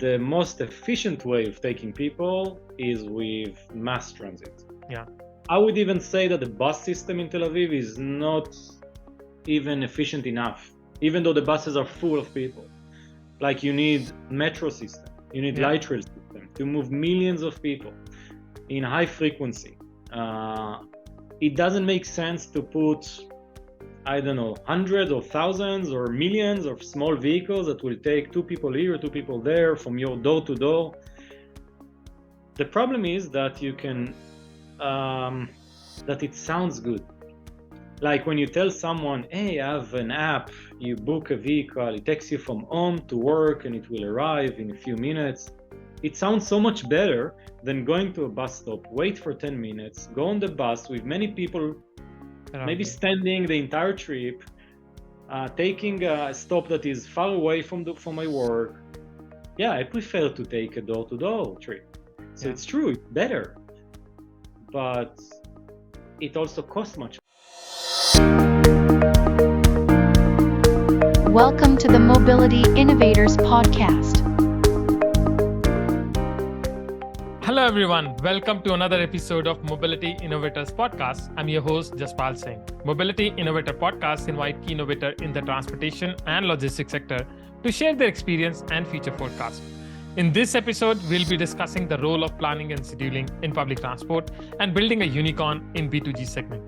the most efficient way of taking people is with mass transit. Yeah. I would even say that the bus system in Tel Aviv is not even efficient enough, even though the buses are full of people. Like you need metro system, you need light rail system to move millions of people in high frequency. It doesn't make sense to put, I don't know, hundreds or thousands or millions of small vehicles that will take 2 people here, 2 people there from your door to door. The problem is that you can, that it sounds good. Like when you tell someone, hey, I have an app, you book a vehicle, it takes you from home to work and it will arrive in a few minutes. It sounds so much better than going to a bus stop, wait for 10 minutes, go on the bus with many people, maybe standing the entire trip, taking a stop that is far away from my work. Yeah, I prefer to take a door-to-door trip. So it's true, it's better. But it also costs much. Welcome to the Mobility Innovators Podcast. Hello everyone, welcome to another episode of Mobility Innovators Podcast. I'm your host Jaspal Singh. Mobility Innovator Podcasts invite key innovators in the transportation and logistics sector to share their experience and future forecast. In this episode, we'll be discussing the role of planning and scheduling in public transport and building a unicorn in B2G segment.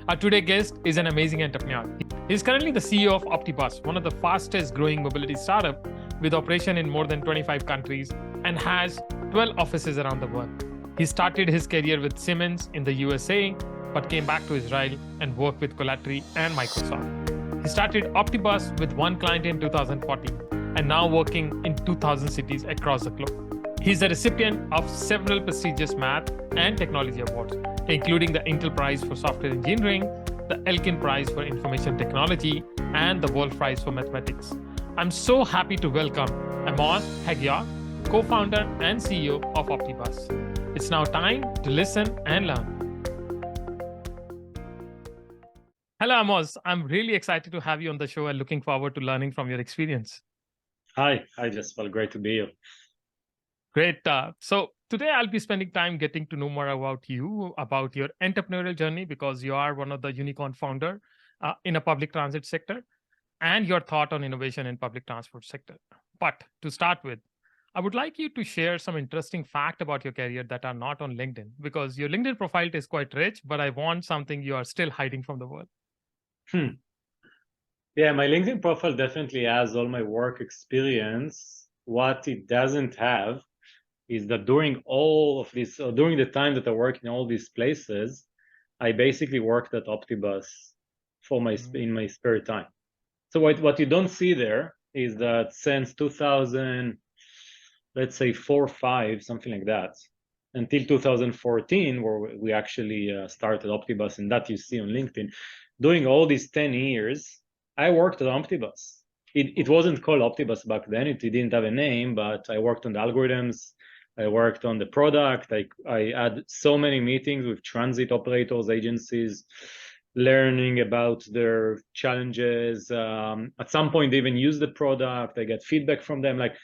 Our today's guest is an amazing entrepreneur. He is currently the CEO of Optibus, one of the fastest growing mobility startup with operation in more than 25 countries and has 12 offices around the world. He started his career with Siemens in the USA, but came back to Israel and worked with Colatri and Microsoft. He started Optibus with one client in 2014 and now working in 2,000 cities across the globe. He's the recipient of several prestigious math and technology awards, including the Elkin Prize for software engineering, the Elkin Prize for information technology, and the World Prize for mathematics. I'm so happy to welcome Amos Haggiag, co-founder and CEO of Optibus. It's now time to listen and learn. Hello, Amos. I'm really excited to have you on the show and looking forward to learning from your experience. Hi, Jaspal. Great to be here. Great. So today I'll be spending time getting to know more about you, about your entrepreneurial journey, because you are one of the unicorn founder in a public transit sector, and your thought on innovation in public transport sector. But to start with, I would like you to share some interesting fact about your career that are not on LinkedIn, because your LinkedIn profile is quite rich, but I want something you are still hiding from the world. Yeah, my LinkedIn profile definitely has all my work experience. What it doesn't have is that during all of this, during the time that I work in all these places, I basically worked at Optibus in my spare time. So what you don't see there is that since 2000, let's say 4 or 5, something like that, until 2014, where we actually started Optibus, and that you see on LinkedIn, during all these 10 years, I worked at Optibus. It wasn't called Optibus back then. It didn't have a name, but I worked on the algorithms. I worked on the product. I had so many meetings with transit operators, agencies, learning about their challenges. At some point, they even use the product. I get feedback from them. Like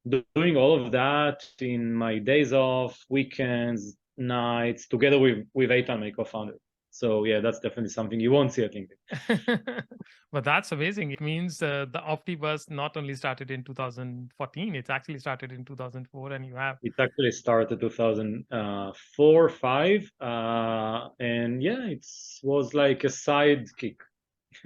doing all of that in my days off, weekends, nights, together with Eitan, my co-founder. So yeah, that's definitely something you won't see at LinkedIn. But that's amazing. It means the Optibus not only started in 2014, it's actually started in 2004, and you have... It actually started 2004, 5, and yeah, it was like a sidekick.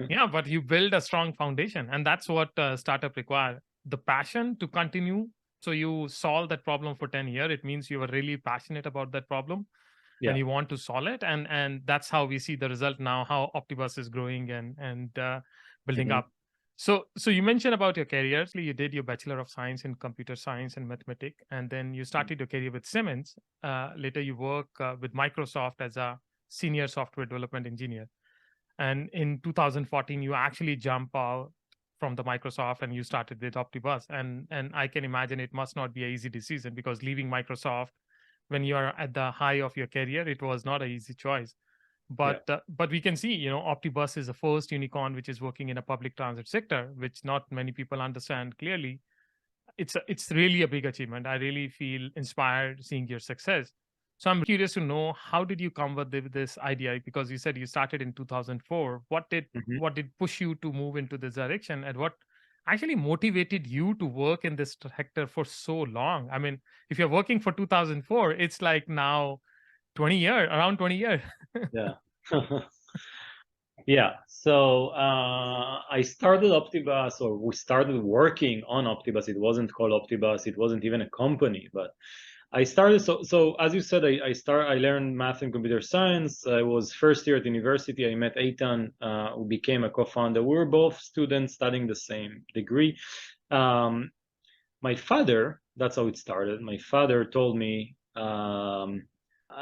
Yeah, but you build a strong foundation, and that's what startup require. The passion to continue. So you solve that problem for 10 years. It means you are really passionate about that problem. Yeah. And you want to solve it, and that's how we see the result now, how Optibus is growing and building up. So you mentioned about your career. You did your Bachelor of Science in Computer Science and Mathematics, and then you started your career with Siemens. Later you work with Microsoft as a senior software development engineer. And in 2014, you actually jump out from the Microsoft and you started with Optibus. And I can imagine it must not be an easy decision, because leaving Microsoft when you are at the high of your career, it was not an easy choice. But we can see, Optibus is the first unicorn which is working in a public transit sector, which not many people understand clearly. it's really a big achievement. I really feel inspired seeing your success. So I'm curious to know, how did you come with this idea? Because you said you started in 2004. Mhm. What did push you to move into this direction, and what actually motivated you to work in this sector for so long? I mean, if you're working for 2004, it's like now 20 years, around 20 years. Yeah. Yeah. So I started Optibus, or we started working on Optibus. It wasn't called Optibus. It wasn't even a company, but I started. So as you said, I learned math and computer science. I was first year at university. I met Eitan, who became a co-founder. We were both students studying the same degree. Um, my father, that's how it started. My father told me,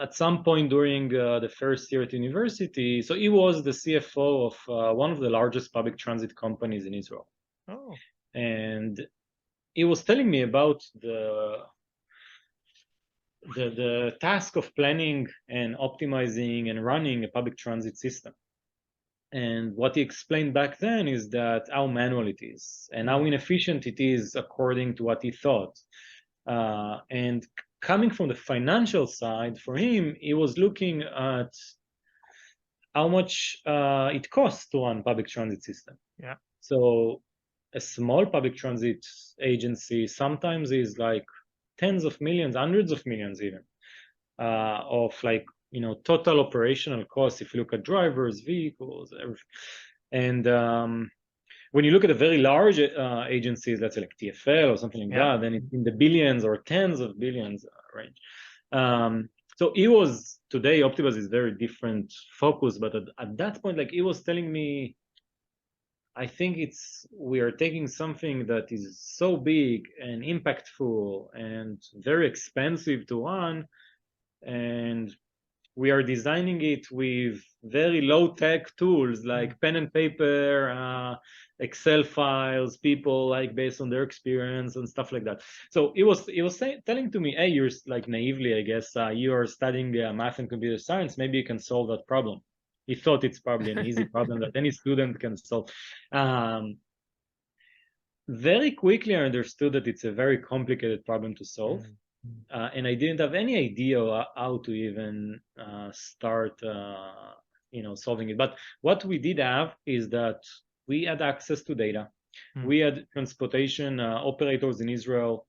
at some point during the first year at university, so he was the CFO of one of the largest public transit companies in Israel. Oh, And he was telling me about the task of planning and optimizing and running a public transit system. And what he explained back then is that how manual it is and how inefficient it is according to what he thought. And coming from the financial side, for him, he was looking at how much it costs to run public transit system. yeah. So a small public transit agency sometimes is like tens of millions, hundreds of millions even, of like, total operational costs if you look at drivers, vehicles, everything. And when you look at a very large agencies, let's say like TFL or something like Yeah. that, then it's in the billions or tens of billions range. So he was, today Optibus is very different focus, but at that point, like he was telling me, I think we are taking something that is so big and impactful and very expensive to run, and we are designing it with very low tech tools like pen and paper, Excel files, people like based on their experience and stuff like that. So he was telling to me, hey, you're like naively, I guess, you are studying math and computer science. Maybe you can solve that problem. He thought it's probably an easy problem that any student can solve. Um, Very quickly, I understood that it's a very complicated problem to solve. And I didn't have any idea how to even start, solving it. But what we did have is that we had access to data. We had transportation operators in Israel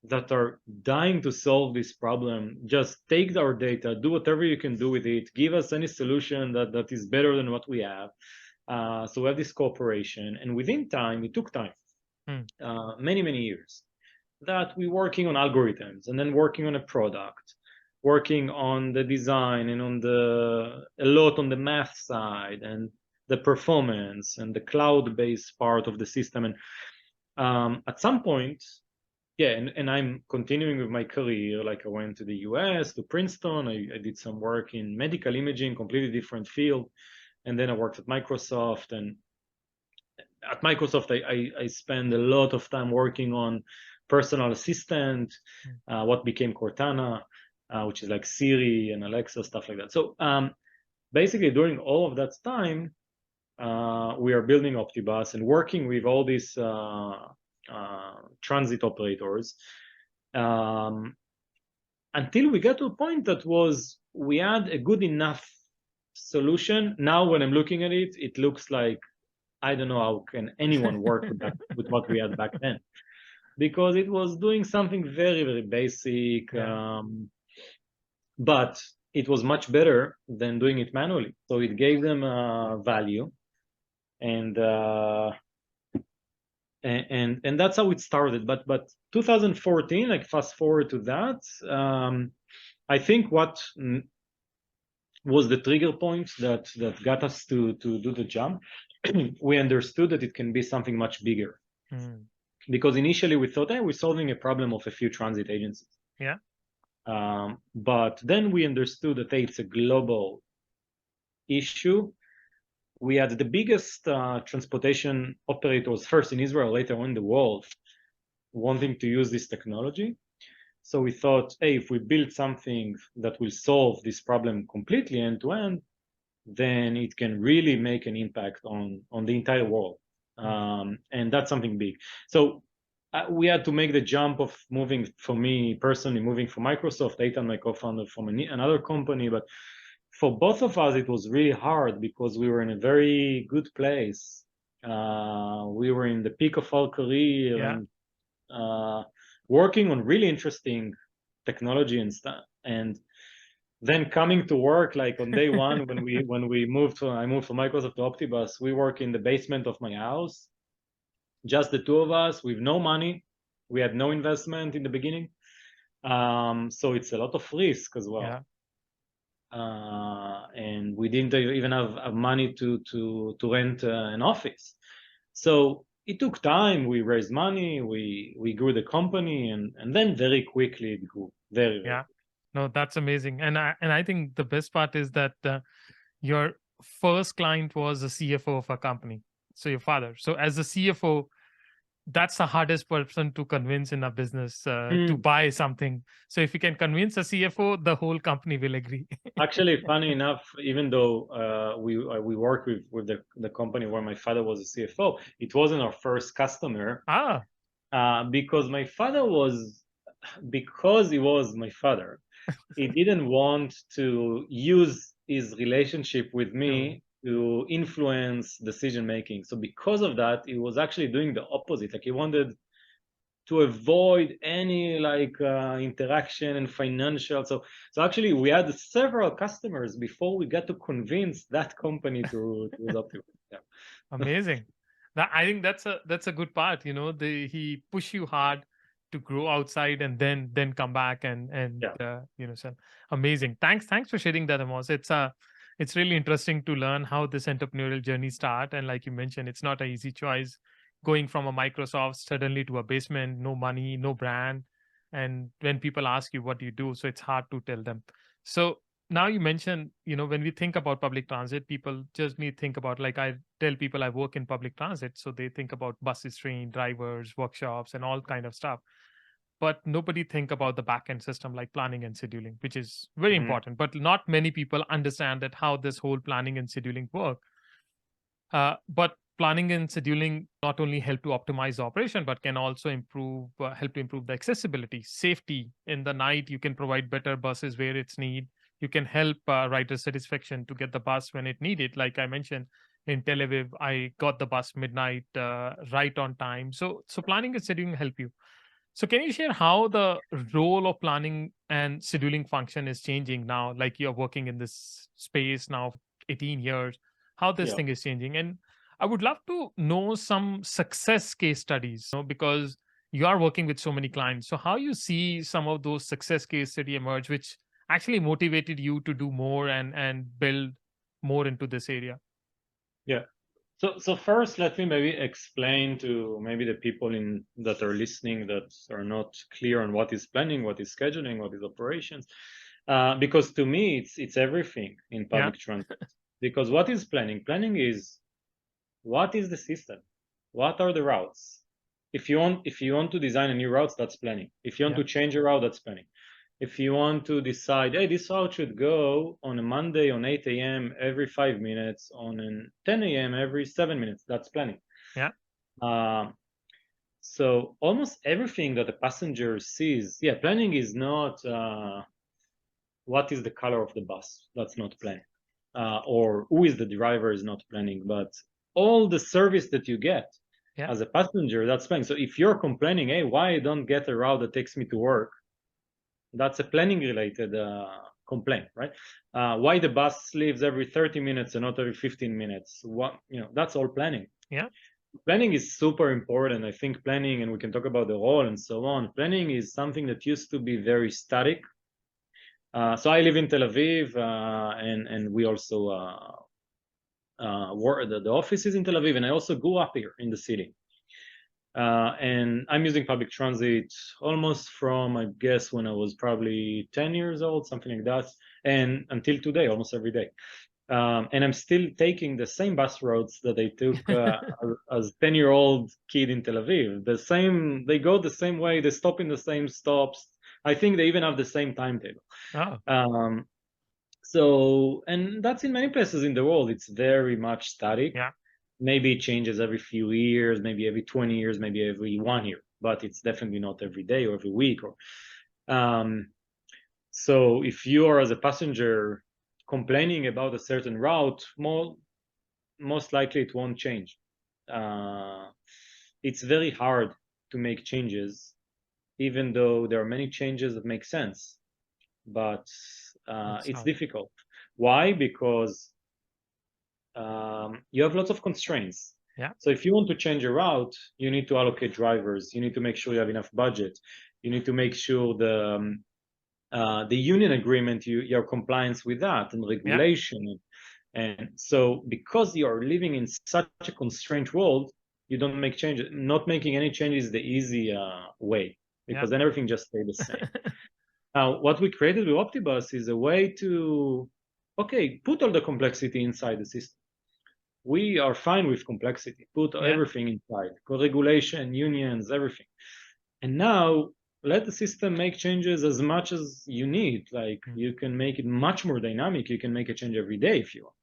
that are dying to solve this problem. Just take our data, do whatever you can do with it, give us any solution that is better than what we have. So we have this cooperation, and within time, it took time, many years, that we're working on algorithms and then working on a product, working on the design and a lot on the math side and the performance and the cloud-based part of the system. And at some point, yeah, and I'm continuing with my career. Like I went to the US, to Princeton. I did some work in medical imaging, completely different field. And then I worked at Microsoft. And at Microsoft, I spent a lot of time working on personal assistant, what became Cortana, which is like Siri and Alexa, stuff like that. So basically, during all of that time, we are building Optibus and working with all these transit operators, until we got to a point that we had a good enough solution. Now, when I'm looking at it, it looks like, I don't know how can anyone work with that, with what we had back then, because it was doing something very basic, but it was much better than doing it manually. So it gave them value, and that's how it started. But 2014, like fast forward to that, I think what was the trigger point that got us to do the jump. We understood that it can be something much bigger. Because initially we thought, hey, we're solving a problem of a few transit agencies. Yeah. But then we understood that, hey, it's a global issue. We had the biggest transportation operators, first in Israel, later on in the world, wanting to use this technology. So we thought, hey, if we build something that will solve this problem completely end to end, then it can really make an impact on the entire world. And that's something big. So we had to make the jump of moving, for me personally, moving from Microsoft, Eitan, my co-founder, from another company. But for both of us, it was really hard because we were in a very good place. We were in the peak of our career and working on really interesting technology and stuff. And then coming to work, like on day one, when I moved from Microsoft to Optibus, we work in the basement of my house, just the two of us with no money. We had no investment in the beginning, so it's a lot of risk as well. And we didn't even have money to rent an office. So it took time. We raised money, we grew the company, and then very quickly it grew. Very quickly. No, that's amazing. And I think the best part is that your first client was a CFO of a company, so your father. So as a CFO, that's the hardest person to convince in a business to buy something. So if you can convince a CFO, the whole company will agree. Actually, funny enough, even though we work with the company where my father was a CFO, it wasn't our first customer. Because my father because he was my father, he didn't want to use his relationship with me to influence decision making. So because of that, he was actually doing the opposite. Like he wanted to avoid any interaction and financial. So actually, we had several customers before we got to convince that company to use Optibus. Yeah. Amazing. I think that's a good part. He push you hard to grow outside and then come back and sell. Amazing. Thanks for sharing that, Amos. It's really interesting to learn how this entrepreneurial journey start. And like you mentioned, it's not an easy choice going from a Microsoft suddenly to a basement, no money, no brand. And when people ask you what do you do, so it's hard to tell them. So now you mentioned, when we think about public transit, people just need to think about, like I tell people I work in public transit, so they think about buses, train, drivers, workshops, and all kind of stuff. But nobody think about the back-end system like planning and scheduling, which is very important. But not many people understand that how this whole planning and scheduling work. But planning and scheduling not only help to optimize the operation, but can also help to improve the accessibility, safety. In the night, you can provide better buses where it's need. You can help rider satisfaction to get the bus when it needed. Like I mentioned, in Tel Aviv, I got the bus midnight, right on time. So planning and scheduling help you. So can you share how the role of planning and scheduling function is changing now? Like you're working in this space now for 18 years, how this thing is changing. And I would love to know some success case studies, because you are working with so many clients. So how you see some of those success case study emerge, which actually motivated you to do more and build more into this area? Yeah. So first, let me maybe explain to maybe the people that are listening that are not clear on what is planning, what is scheduling, what is operations, because to me it's everything in public transit. Because what is planning? Planning is what is the system, what are the routes. If you want to design a new route, that's planning. If you want to change a route, that's planning. If you want to decide, hey, this route should go on a Monday on 8 a.m. every 5 minutes, on a 10 a.m. every 7 minutes, that's planning. So almost everything that the passenger sees, planning is not what is the color of the bus, that's not planning. Or who is the driver is not planning, but all the service that you get as a passenger, that's planning. So if you're complaining, hey, why I don't get a route that takes me to work, that's a planning related complaint, right? Why the bus leaves every 30 minutes and not every 15 minutes? That's all planning. Planning is super important. I think planning, and we can talk about the role and so on. Planning is something that used to be very static. So I live in Tel Aviv, and we also the office is in Tel Aviv, and I also grew up here in the city. And I'm using public transit almost from, I guess, when I was probably 10 years old, something like that, and until today, almost every day. And I'm still taking the same bus routes that I took as 10-year-old kid in Tel Aviv. They go the same way, they stop in the same stops. I think they even have the same timetable. And that's in many places in the world. It's very much static. Maybe it changes every few years, maybe every 20 years, maybe every 1 year. but it's definitely not every day or every week. So if you are as a passenger complaining about a certain route, most likely it won't change. It's very hard to make changes, even though there are many changes that make sense, but it's difficult. Why? Because you have lots of constraints. Yeah. So if you want to change a route, you need to allocate drivers. You need to make sure you have enough budget. You need to make sure the union agreement, your compliance with that, and regulation. And so because you are living in such a constrained world, you don't make changes. Not making any changes is the easy way, because then everything just stays the same. Now, what we created with Optibus is a way to, put all the complexity inside the system. We are fine with complexity. Put everything inside, co-regulation, unions, everything. And now let the system make changes as much as you need. Like you can make it much more dynamic. You can make a change every day if you want.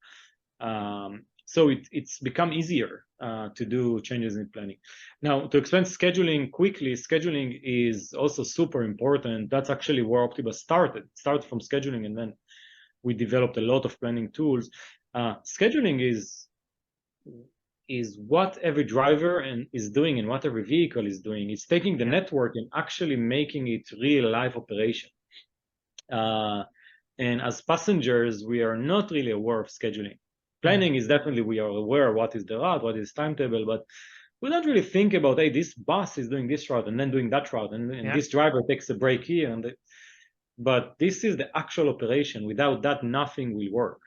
So it's become easier to do changes in planning. Now, to explain scheduling quickly, scheduling is also super important. That's actually where Optibus started. It started from scheduling, and then we developed a lot of planning tools. Scheduling is what every driver is doing and what every vehicle is doing. It's taking the network and actually making it real life operation. And as passengers, we are not really aware of scheduling. Planning is definitely, we are aware what is the route, what is timetable, but we don't really think about, hey, this bus is doing this route and then doing that route, and this driver takes a break here. But this is the actual operation. Without that, nothing will work.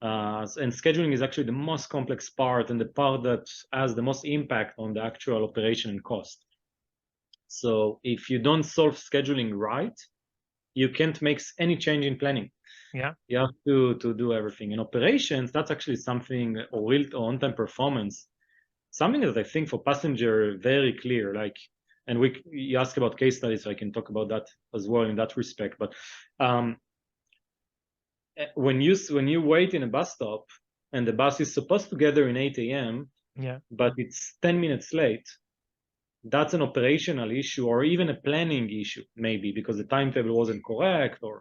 And scheduling is actually the most complex part and the part that has the most impact on the actual operation and cost. So if you don't solve scheduling right, you can't make any change in planning. You have to do everything. In operations, that's actually something, or on-time performance, something that I think for passenger very clear. Like, and you ask about case studies, so I can talk about that as well in that respect. But when you wait in a bus stop and the bus is supposed to gather in 8 a.m., but it's 10 minutes late, that's an operational issue or even a planning issue, maybe because the timetable wasn't correct, or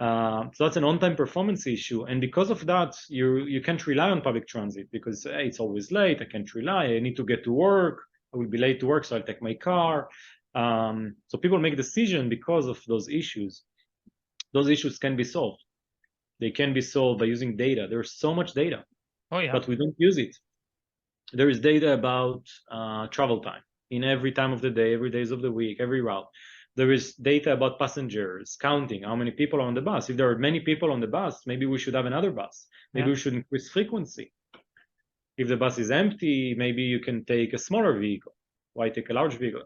so that's an on-time performance issue. And because of that, you can't rely on public transit because it's always late. I can't rely. I need to get to work. I will be late to work, so I'll take my car. So people make decisions because of those issues. Those issues can be solved. They can be solved by using data. There's so much data, but we don't use it. There is data about travel time in every time of the day, every days of the week, every route. There is data about passengers, counting how many people are on the bus. If there are many people on the bus, maybe we should have another bus. Maybe we should increase frequency. If the bus is empty, maybe you can take a smaller vehicle. Why take a large vehicle?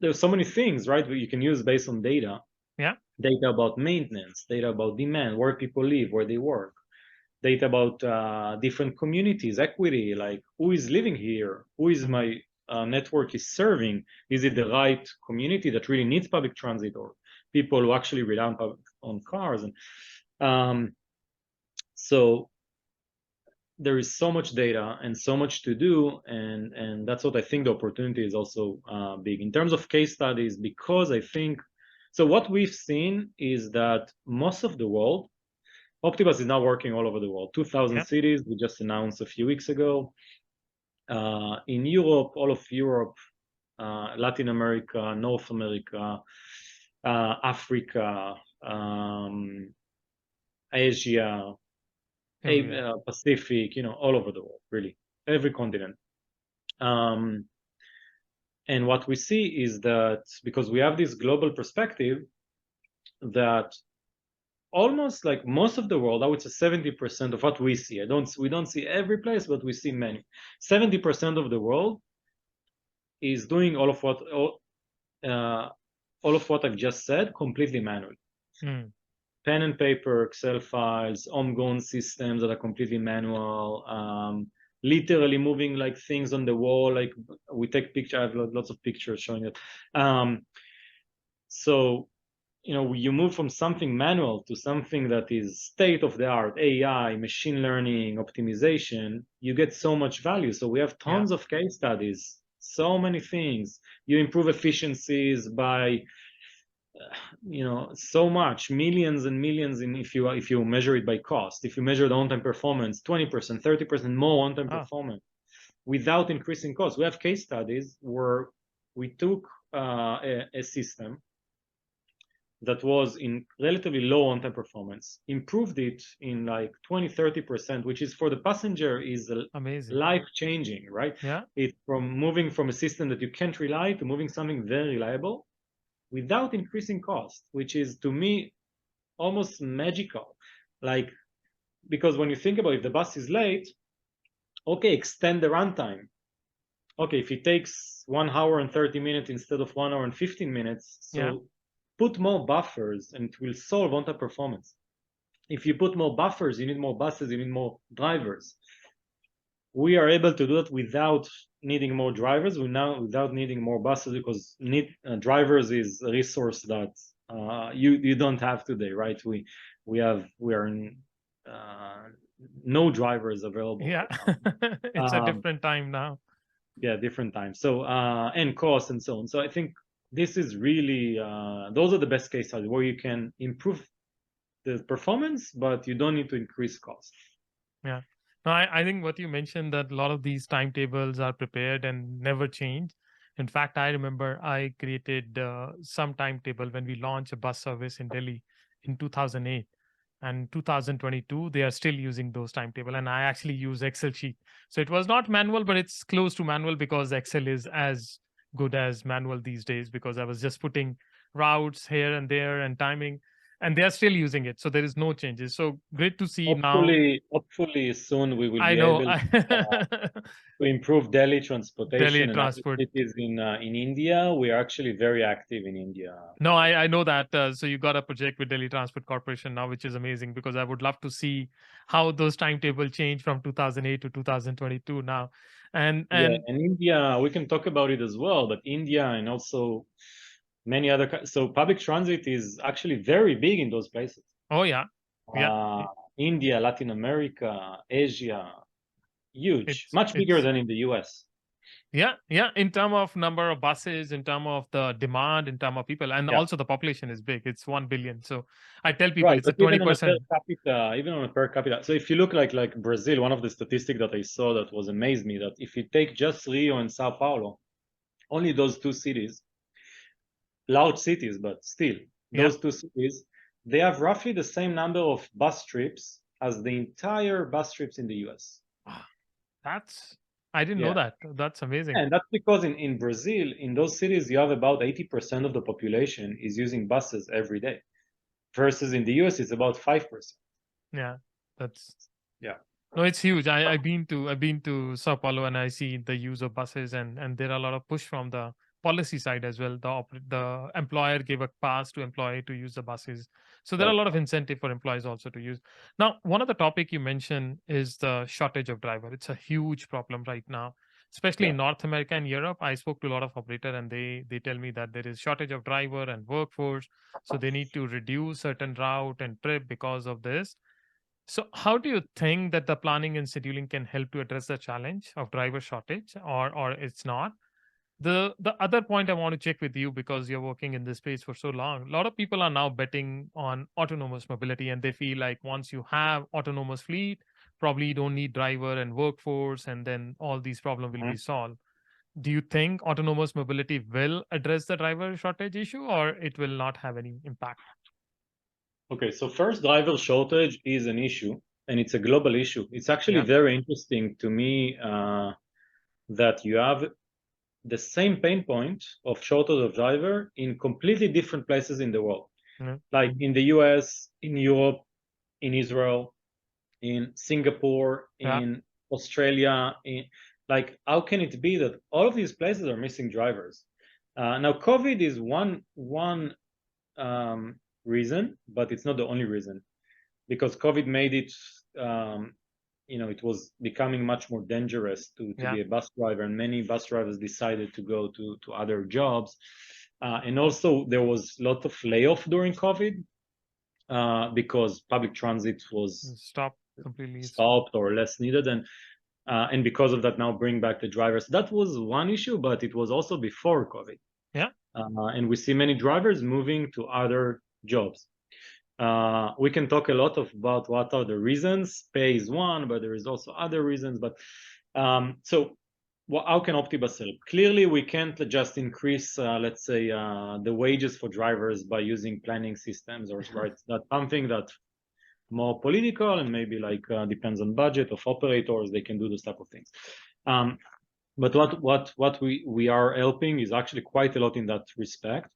There's so many things, right, you can use based on data. Data about maintenance, data about demand, where people live, where they work. Data about different communities, equity, like who is living here, who is my network is serving. Is it the right community that really needs public transit, or people who actually rely on cars? And so there is so much data and so much to do, and that's what I think the opportunity is also big in terms of case studies, because I think, so what we've seen is that most of the world, Optibus is now working all over the world, 2,000 cities. We just announced a few weeks ago. In Europe, all of Europe, Latin America, North America, Africa, Asia, Pacific, all over the world, really, every continent. And what we see is that because we have this global perspective, that almost like most of the world, I would say 70% of what we see, we don't see every place, but we see many. 70% of the world is doing all of what I've just said completely manually. Pen and paper, Excel files, homegrown systems that are completely manual, literally moving like things on the wall. Like we take pictures, I have lots of pictures showing it. So you move from something manual to something that is state of the art, AI, machine learning, optimization, you get so much value. So we have tons of case studies, so many things. You improve efficiencies by so much, millions and millions in if you measure it by cost. If you measure the on-time performance, 20%, 30% more on-time performance without increasing costs. We have case studies where we took a system that was in relatively low on-time performance, improved it in like 20-30%, which is for the passenger is amazing, life-changing, right? Yeah. It's from moving from a system that you can't rely to moving something very reliable without increasing cost, which is to me almost magical. Like, because when you think about it, if the bus is late, okay, extend the runtime. Okay, if it takes 1 hour and 30 minutes instead of 1 hour and 15 minutes, so put more buffers and it will solve on-time performance. If you put more buffers, you need more buses, you need more drivers. We are able to do it without needing more drivers. Without needing more buses, because drivers is a resource that you don't have today, right? We are in no drivers available. Yeah, it's a different time now. Yeah, different time. So and cost and so on. So I think this is really those are the best case studies where you can improve the performance, but you don't need to increase cost. Yeah. No, I think what you mentioned, that a lot of these timetables are prepared and never change. In fact, I remember I created some timetable when we launched a bus service in Delhi in 2008. And 2022, they are still using those timetable. And I actually use Excel sheet. So it was not manual, but it's close to manual because Excel is as good as manual these days, because I was just putting routes here and there and timing, and they are still using it. So there is no changes. So great to see now. Hopefully soon we will I be know. able to improve Delhi transportation. Delhi transport. And cities in India. We are actually very active in India. No, I know that. So you got a project with Delhi Transport Corporation now, which is amazing, because I would love to see how those timetables change from 2008 to 2022 now. And India, we can talk about it as well, but India and also many other, so public transit is actually very big in those places. Oh yeah. India, Latin America, Asia, huge, much bigger than in the US. Yeah. In terms of number of buses, in terms of the demand, in terms of people, and also the population is big. It's 1 billion. So I tell people it's a 20%. Even on a per capita. So if you look like Brazil, one of the statistics that I saw that was amazed me, that if you take just Rio and Sao Paulo, only those two cities, large cities, but still, those two cities, they have roughly the same number of bus trips as the entire bus trips in the US. I didn't know that. That's amazing. And that's because in Brazil, in those cities, you have about 80% of the population is using buses every day, versus in the US, it's about 5%. Yeah, no, it's huge. I've been to Sao Paulo, and I see the use of buses, and there are a lot of push from the policy side as well. The employer gave a pass to employee to use the buses, so there are a lot of incentive for employees also to use. Now, one of the topic you mentioned is the shortage of driver. It's a huge problem right now, especially in North America and Europe. I spoke to a lot of operator, and they tell me that there is shortage of driver and workforce, so they need to reduce certain route and trip because of this. So how do you think that the planning and scheduling can help to address the challenge of driver shortage, or it's not? The other point I want to check with you, because you're working in this space for so long, a lot of people are now betting on autonomous mobility, and they feel like once you have autonomous fleet, probably you don't need driver and workforce, and then all these problems will be solved. Do you think autonomous mobility will address the driver shortage issue, or it will not have any impact? Okay, so first, driver shortage is an issue, and it's a global issue. It's actually very interesting to me that you have the same pain point of shortage of driver in completely different places in the world. Like in the US, in Europe, in Israel, in Singapore, in Australia. Like, how can it be that all of these places are missing drivers? Now, COVID is one reason, but it's not the only reason, because COVID made it, it was becoming much more dangerous to be a bus driver, and many bus drivers decided to go to other jobs. And also there was a lot of layoff during COVID because public transit was completely stopped or less needed. And and because of that now bring back the drivers. That was one issue, but it was also before COVID. Yeah. And we see many drivers moving to other jobs. We can talk a lot about what are the reasons. Pay is one, but there is also other reasons. But so how can Optibus help? Clearly, we can't just increase, let's say, the wages for drivers by using planning systems, or right? That's something that more political and maybe like depends on budget of operators. They can do those type of things. But what we are helping is actually quite a lot in that respect.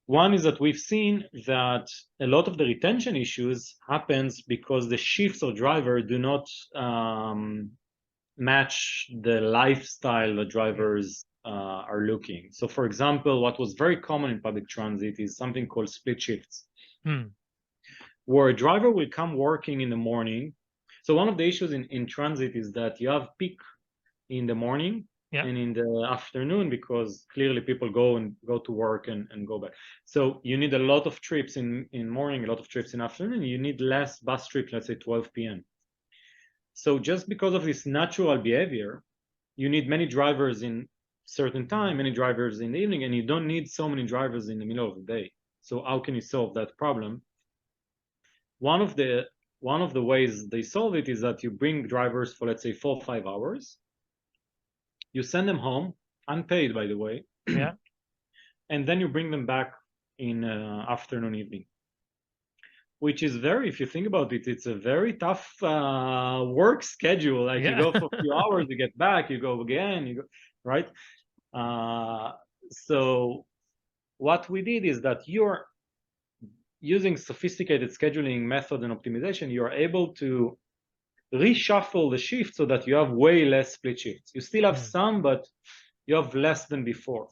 One is that we've seen that a lot of the retention issues happens because the shifts of driver do not match the lifestyle that drivers are looking. So for example, what was very common in public transit is something called split shifts, where a driver will come working in the morning. So one of the issues in transit is that you have peak in the morning and in the afternoon, because clearly people go to work and go back. So you need a lot of trips in morning, a lot of trips in afternoon. You need less bus trips, let's say 12 p.m. So just because of this natural behavior, you need many drivers in certain time, many drivers in the evening, and you don't need so many drivers in the middle of the day. So how can you solve that problem? One of the ways they solve it is that you bring drivers for, let's say, 4 or 5 hours. You send them home, unpaid, by the way. Yeah. And then you bring them back in afternoon, evening. Which is very, if you think about it, it's a very tough work schedule. Like you go for a few hours, you get back, you go again, you go, right? So what we did is that you're using sophisticated scheduling method and optimization, you're able to reshuffle the shift so that you have way less split shifts. You still have some, but you have less than before.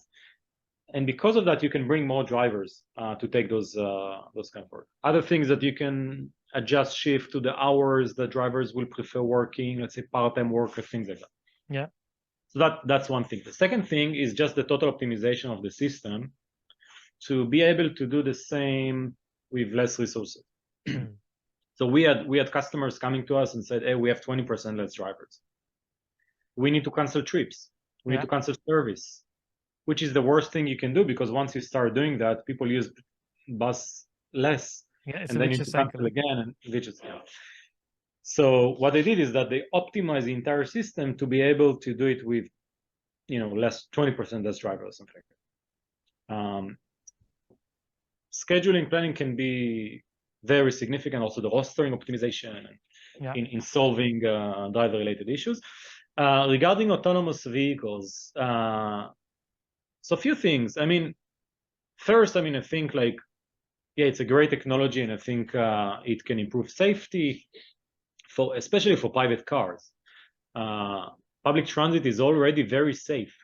And because of that, you can bring more drivers to take those kind of work. Other things that you can adjust shift to the hours that drivers will prefer working, let's say part-time work or things like that. Yeah. So that's one thing. The second thing is just the total optimization of the system to be able to do the same with less resources. So we had customers coming to us and said, hey, we have 20% less drivers. We need to cancel trips. We need to cancel service, which is the worst thing you can do, because once you start doing that, people use bus less. It's and then you cancel again and vicious. So what they did is that they optimized the entire system to be able to do it with, less 20% less drivers or something. Scheduling planning can be very significant. Also the rostering optimization in solving driver-related issues. Regarding autonomous vehicles, so a few things. I mean, first, I think it's a great technology, and I think it can improve safety, especially for private cars. Public transit is already very safe,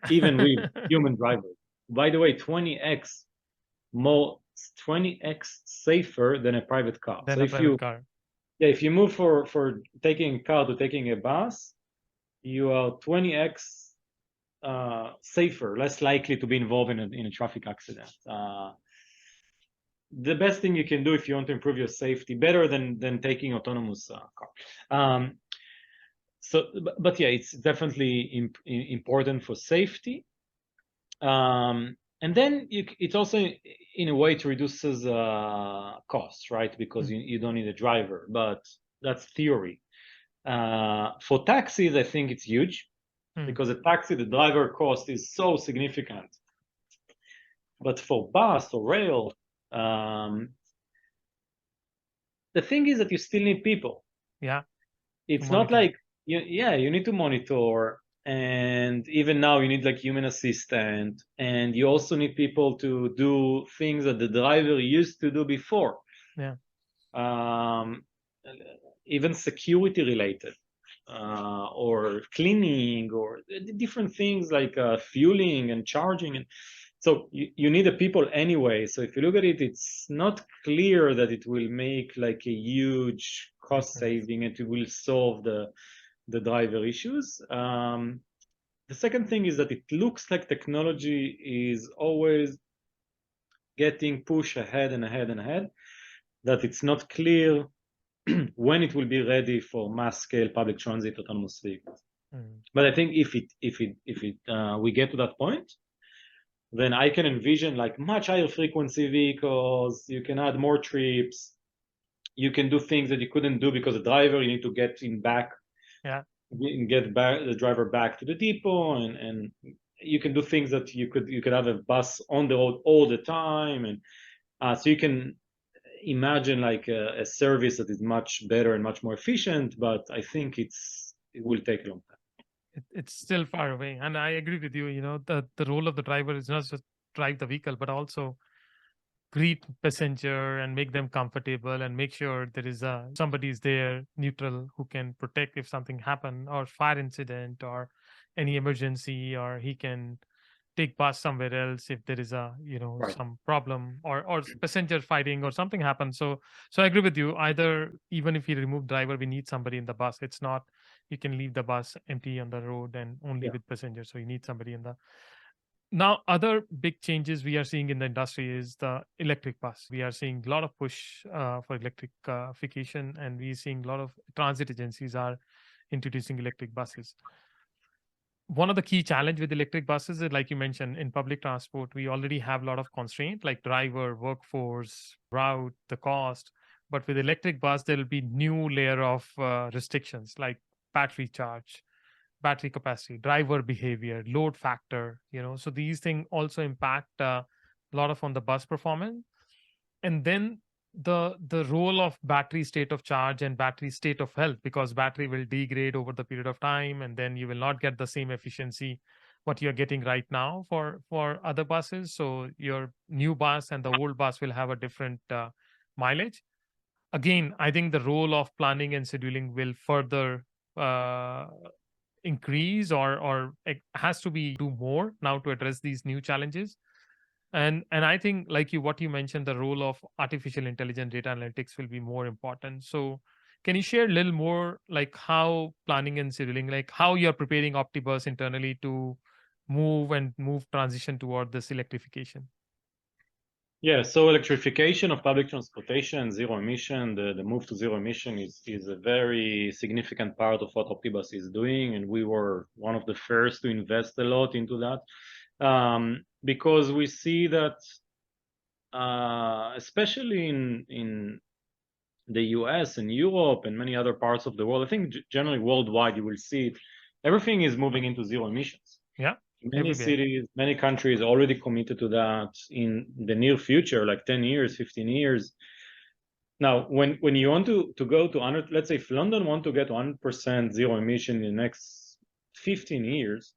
even with human drivers. By the way, 20x safer than a private car. If you move for taking a car to taking a bus, you are 20x safer, less likely to be involved in a traffic accident. The best thing you can do if you want to improve your safety, better than taking autonomous car. But it's definitely important for safety. And then it also, in a way, it reduces costs, right? Because you don't need a driver, but that's theory. For taxis, I think it's huge, because a taxi, the driver cost is so significant. But for bus or rail, the thing is that you still need people. It's not like, you need to monitor. And even now you need human assistant, and you also need people to do things that the driver used to do before. Even security related, or cleaning, or different things like fueling and charging. And so you need the people anyway. So if you look at it, it's not clear that it will make a huge cost saving, and it will solve the driver issues. The second thing is that it looks like technology is always getting pushed ahead and ahead and ahead, that it's not clear when it will be ready for mass scale public transit autonomous vehicles. Mm. But I think if we get to that point, then I can envision like much higher frequency vehicles. You can add more trips. You can do things that you couldn't do because the driver, you need to get him back, get back the driver back to the depot, and you can do things that you could have a bus on the road all the time, and so you can imagine like a service that is much better and much more efficient. But I think it will take a long time. It's still far away, and I agree with you. You know, the role of the driver is not just drive the vehicle, but also greet passenger and make them comfortable and make sure there is somebody is there neutral who can protect if something happen or fire incident or any emergency, or he can take bus somewhere else if there is Right. some problem or passenger fighting or something happens. So I agree with you. Either even if you remove driver, we need somebody in the bus. It's not you can leave the bus empty on the road and only Yeah. with passengers. So you need somebody in the. Now, other big changes we are seeing in the industry is the electric bus. We are seeing a lot of push for electrification, and we're seeing a lot of transit agencies are introducing electric buses. One of the key challenge with electric buses is, like you mentioned, in public transport, we already have a lot of constraint like driver, workforce, route, the cost. But with electric bus, there will be new layer of restrictions like battery charge, battery capacity, driver behavior, load factor. So these things also impact a lot of on the bus performance. And then the role of battery state of charge and battery state of health, because battery will degrade over the period of time, and then you will not get the same efficiency what you're getting right now for other buses. So your new bus and the old bus will have a different mileage. Again, I think the role of planning and scheduling will further increase, or it has to be do more now to address these new challenges. And I think, like what you mentioned, the role of artificial intelligence data analytics will be more important. So can you share a little more like how planning and scheduling, like how you're preparing Optibus internally to move transition toward this electrification? Yeah, so electrification of public transportation, zero emission, the move to zero emission is a very significant part of what Optibus is doing, and we were one of the first to invest a lot into that, because we see that, especially in the US and Europe and many other parts of the world, I think generally worldwide, you will see it, everything is moving into zero emissions. Yeah. Many Everywhere. cities, many countries already committed to that in the near future, like 10 years, 15 years. Now, when you want to go to 100, let's say if London want to get 100% zero emission in the next 15 years,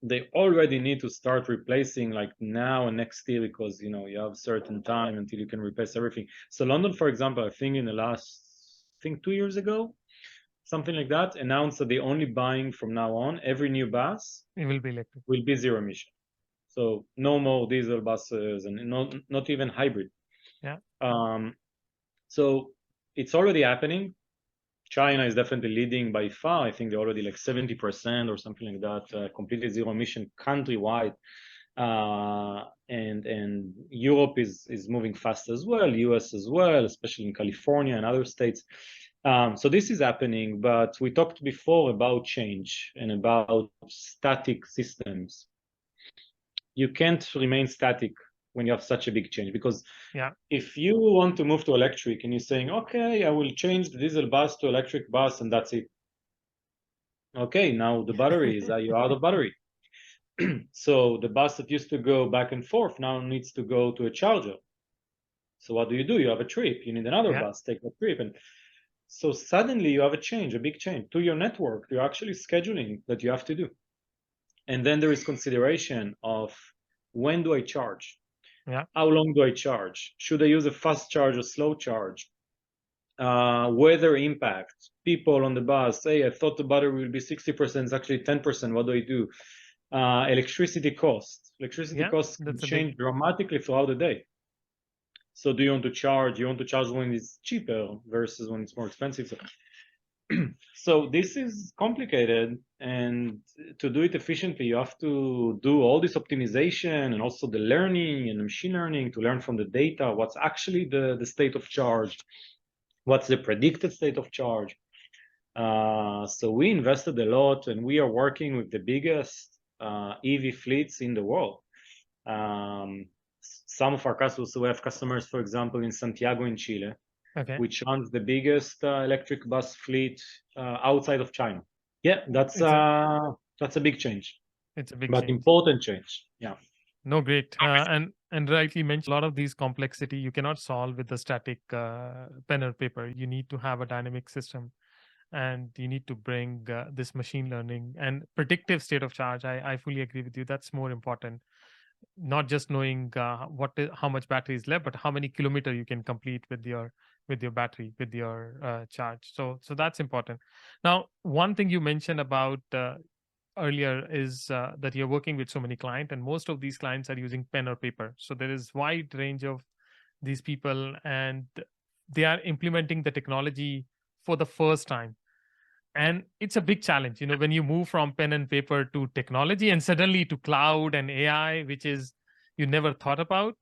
they already need to start replacing like now and next year, because you have certain time until you can replace everything. So London, for example, I think in the last, I think 2 years ago, something like that, announced that they're only buying from now on every new bus It will be electric. will be zero emission. So no more diesel buses and not even hybrid. Yeah. So it's already happening. China is definitely leading by far. I think they're already like 70% or something like that, completely zero emission countrywide. And Europe is moving fast as well, US as well, especially in California and other states. So this is happening, but we talked before about change and about static systems. You can't remain static when you have such a big change, because if you want to move to electric and you're saying, okay, I will change the diesel bus to electric bus and that's it. Okay, now the battery is you're out of battery. So the bus that used to go back and forth now needs to go to a charger. So what do? You have a trip, you need another bus, take a trip. And so suddenly you have a change, a big change to your network. You're actually scheduling that you have to do. And then there is consideration of when do I charge? How long do I charge? Should I use a fast charge or slow charge? Weather impact, people on the bus, hey, I thought the battery will be 60%, it's actually 10%, what do I do? Electricity costs. Electricity costs can change dramatically throughout the day. So do you want to charge? You want to charge when it's cheaper versus when it's more expensive. So this is complicated, and to do it efficiently, you have to do all this optimization and also the learning and machine learning to learn from the data what's actually the state of charge. what's the predicted state of charge. So we invested a lot, and we are working with the biggest EV fleets in the world. Some of our customers, so we have customers, for example, in Santiago in Chile, Okay. which runs the biggest electric bus fleet outside of China. Yeah, that's a big change, It's a big but change. important change. Yeah. No, great. And rightly mentioned, a lot of these complexity you cannot solve with the static pen or paper. You need to have a dynamic system, and you need to bring this machine learning and predictive state of charge. I fully agree with you. That's more important. Not just knowing how much battery is left, but how many kilometer you can complete with your battery, with your charge. So that's important. Now, one thing you mentioned about earlier is that you're working with so many clients, and most of these clients are using pen or paper. So there is wide range of these people, and they are implementing the technology for the first time. And it's a big challenge, when you move from pen and paper to technology and suddenly to cloud and AI, which is you never thought about.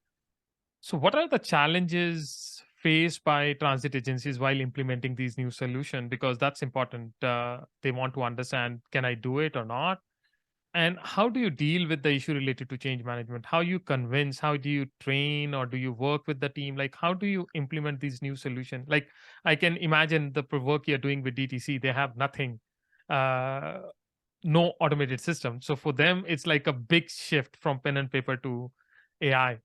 So what are the challenges faced by transit agencies while implementing these new solutions? Because that's important. They want to understand, can I do it or not? And how do you deal with the issue related to change management? How you convince, how do you train, or do you work with the team? Like, how do you implement these new solutions? Like, I can imagine the work you're doing with DTC, they have nothing, uh, no automated system. So for them, it's like a big shift from pen and paper to AI.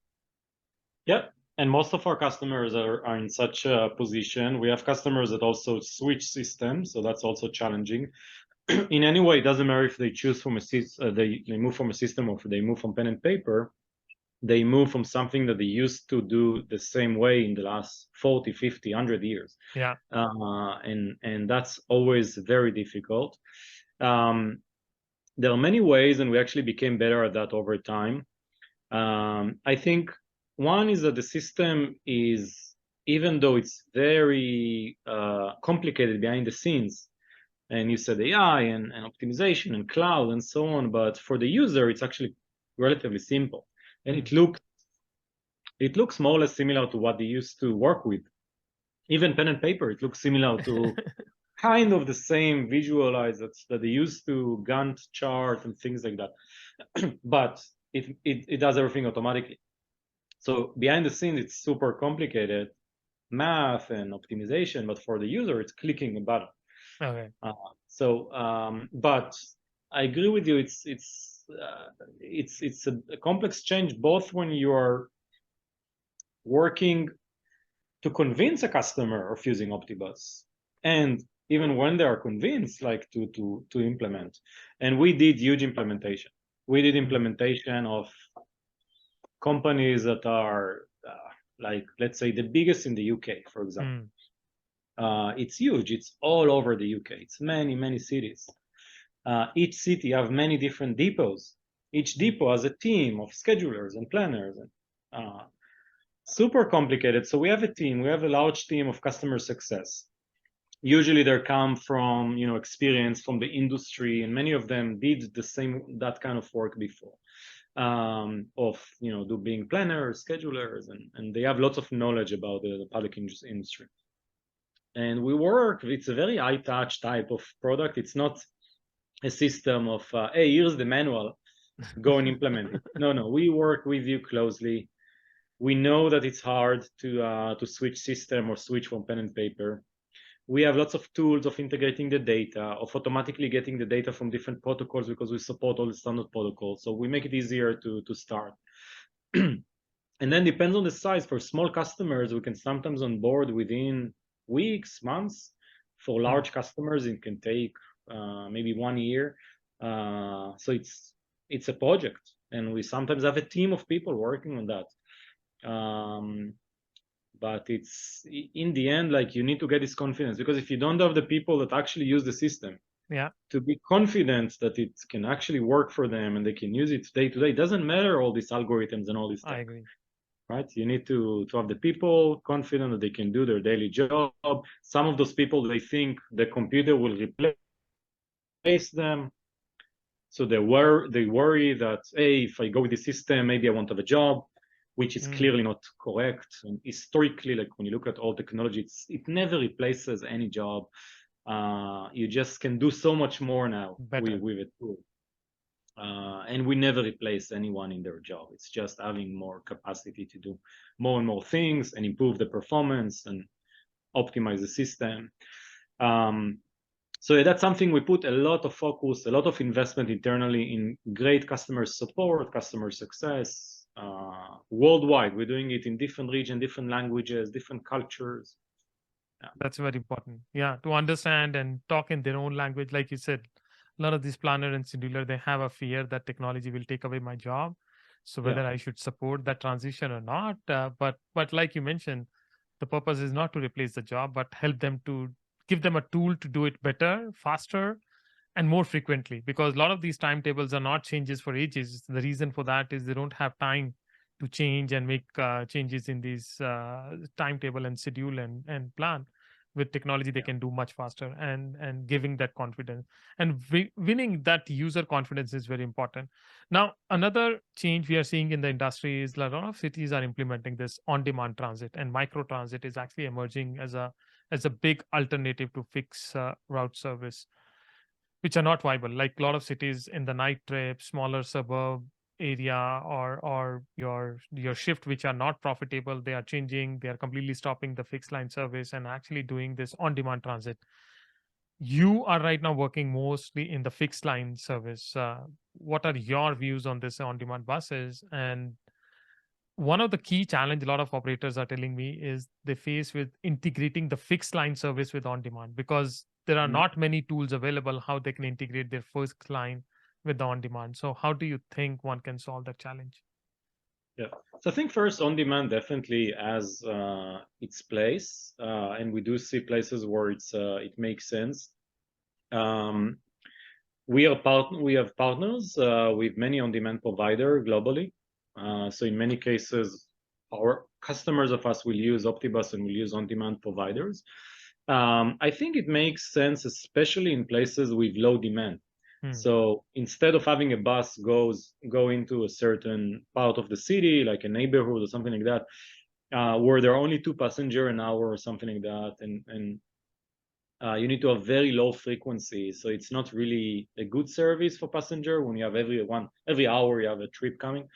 Yeah. And most of our customers are in such a position. We have customers that also switch systems, so that's also challenging. In any way, it doesn't matter if they choose from they move from a system, or if they move from pen and paper. They move from something that they used to do the same way in the last 40, 50, 100 years. Yeah. And that's always very difficult. There are many ways, and we actually became better at that over time. I think one is that the system is, even though it's very complicated behind the scenes, and you said AI and optimization and cloud and so on, but for the user, it's actually relatively simple. And it looks more or less similar to what they used to work with. Even pen and paper, it looks similar to kind of the same visualize that they used to, Gantt chart and things like that. But it does everything automatically. So behind the scenes, it's super complicated math and optimization, but for the user, it's clicking a button. Okay. But I agree with you. It's a complex change, both when you are working to convince a customer of using Optibus, and even when they are convinced, like to implement. And we did huge implementation. We did implementation of companies that are like, let's say, the biggest in the UK, for example. It's huge. It's all over the UK. It's many cities. Each city have many different depots. Each depot has a team of schedulers and planners, and super complicated. So we have a team. We have a large team of customer success. Usually they come from experience from the industry, and many of them did that kind of work before. Of being planners, schedulers, and they have lots of knowledge about the public industry. And we work, it's a very high touch type of product. It's not a system of hey, here's the manual, go and implement it. No, we work with you closely. We know that it's hard to switch system or switch from pen and paper. We have lots of tools of integrating the data, of automatically getting the data from different protocols, because we support all the standard protocols. So we make it easier to start. And then depends on the size. For small customers, we can sometimes onboard within weeks, months. For large customers, it can take maybe 1 year. So it's a project, and we sometimes have a team of people working on that. But it's in the end, like, you need to get this confidence, because if you don't have the people that actually use the system, to be confident that it can actually work for them and they can use it day to day, it doesn't matter all these algorithms and all this stuff. I agree. Right? You need to have the people confident that they can do their daily job. Some of those people, they think the computer will replace them. So they worry that, hey, if I go with the system, maybe I won't have a job. which is clearly not correct. And historically, like when you look at all technology, it never replaces any job. You just can do so much more now with a tool. And we never replace anyone in their job. It's just having more capacity to do more and more things and improve the performance and optimize the system. So that's something we put a lot of focus, a lot of investment internally in great customer support, customer success, worldwide. We're doing it in different regions, different languages, different cultures. Yeah. That's very important. Yeah, to understand and talk in their own language. Like you said, a lot of these planner and scheduler, they have a fear that technology will take away my job. So whether I should support that transition or not, but like you mentioned, the purpose is not to replace the job, but help them to give them a tool to do it better, faster, and more frequently. Because a lot of these timetables are not changes for ages. The reason for that is they don't have time to change and make changes in these timetable and schedule and plan. With technology, they can do much faster, and giving that confidence and winning that user confidence is very important. Now, another change we are seeing in the industry is a lot of cities are implementing this on-demand transit, and micro transit is actually emerging as a big alternative to fixed route service, which are not viable. Like a lot of cities in the night trip, smaller suburb area, or your shift, which are not profitable, they are changing. They are completely stopping the fixed line service and actually doing this on-demand transit. You are right now working mostly in the fixed line service. What are your views on this on-demand buses? And one of the key challenge a lot of operators are telling me is they face with integrating the fixed line service with on demand, because there are not many tools available how they can integrate their first line with the on demand. So how do you think one can solve that challenge? Yeah, so I think first on demand definitely has its place, and we do see places where it makes sense. We have partners with many on demand providers globally. So in many cases, our customers of us will use Optibus and will use on-demand providers. I think it makes sense, especially in places with low demand. So instead of having a bus go into a certain part of the city, like a neighborhood or something like that, where there are only 2 passengers an hour or something like that, and you need to have very low frequency. So it's not really a good service for passenger when you have every hour you have a trip coming.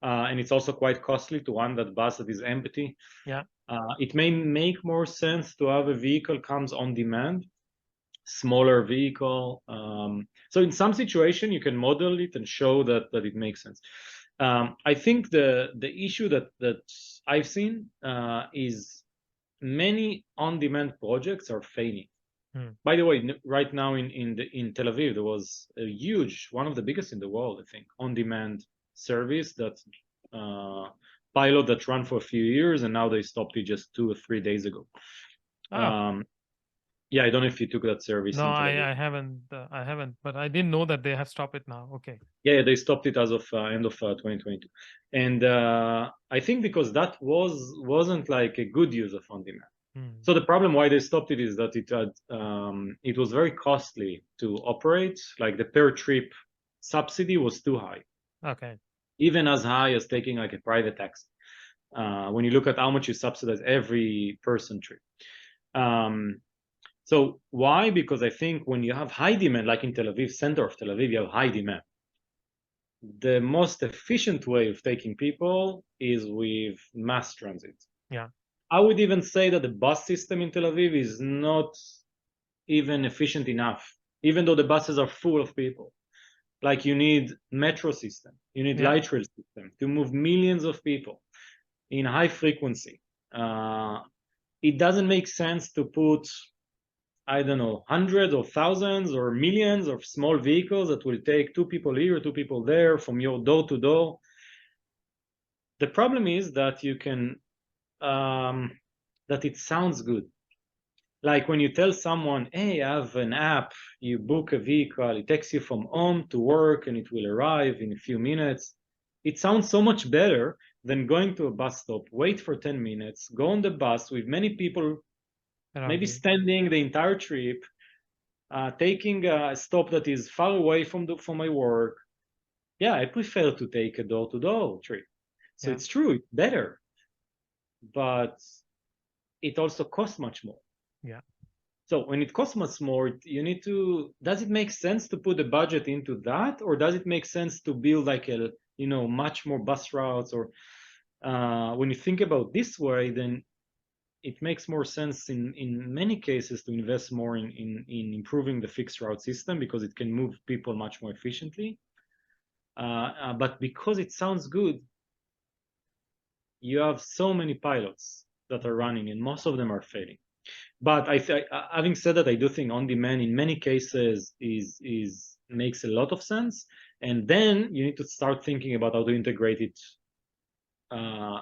And it's also quite costly to run that bus that is empty. Yeah. It may make more sense to have a vehicle comes on demand, smaller vehicle. So in some situation you can model it and show that it makes sense. I think the issue that I've seen is many on-demand projects are failing. By the way, right now in Tel Aviv, there was a huge, one of the biggest in the world, I think, on-demand service that pilot that ran for a few years, and now they stopped it just 2 or 3 days ago. Yeah, I don't know if you took that service. No, I haven't, but I didn't know that they have stopped it now. Okay. Yeah, they stopped it as of end of 2022, and I think because that wasn't like a good use of on-demand. So the problem why they stopped it is that it was very costly to operate. Like the per trip subsidy was too high. Okay. Even as high as taking like a private taxi. When you look at how much you subsidize every person trip. So why? Because I think when you have high demand, like in Tel Aviv, center of Tel Aviv, you have high demand. The most efficient way of taking people is with mass transit. Yeah. I would even say that the bus system in Tel Aviv is not even efficient enough, even though the buses are full of people. Like you need metro system, you need light rail system to move millions of people in high frequency. It doesn't make sense to put, I don't know, hundreds or thousands or millions of small vehicles that will take 2 people here, 2 people there from your door to door. The problem is that you can, that it sounds good. Like when you tell someone, hey, I have an app, you book a vehicle, it takes you from home to work and it will arrive in a few minutes. It sounds so much better than going to a bus stop, wait for 10 minutes, go on the bus with many people, maybe standing the entire trip, taking a stop that is far away from my work. Yeah, I prefer to take a door-to-door trip. So it's true, it's better, but it also costs much more. Yeah. So when it costs much more, you need to, does it make sense to put the budget into that, or does it make sense to build like a, much more bus routes? Or when you think about this way, then it makes more sense in many cases to invest more in improving the fixed route system, because it can move people much more efficiently. But because it sounds good, you have so many pilots that are running, and most of them are failing. But having said that, I do think on demand in many cases is makes a lot of sense, and then you need to start thinking about how to integrate it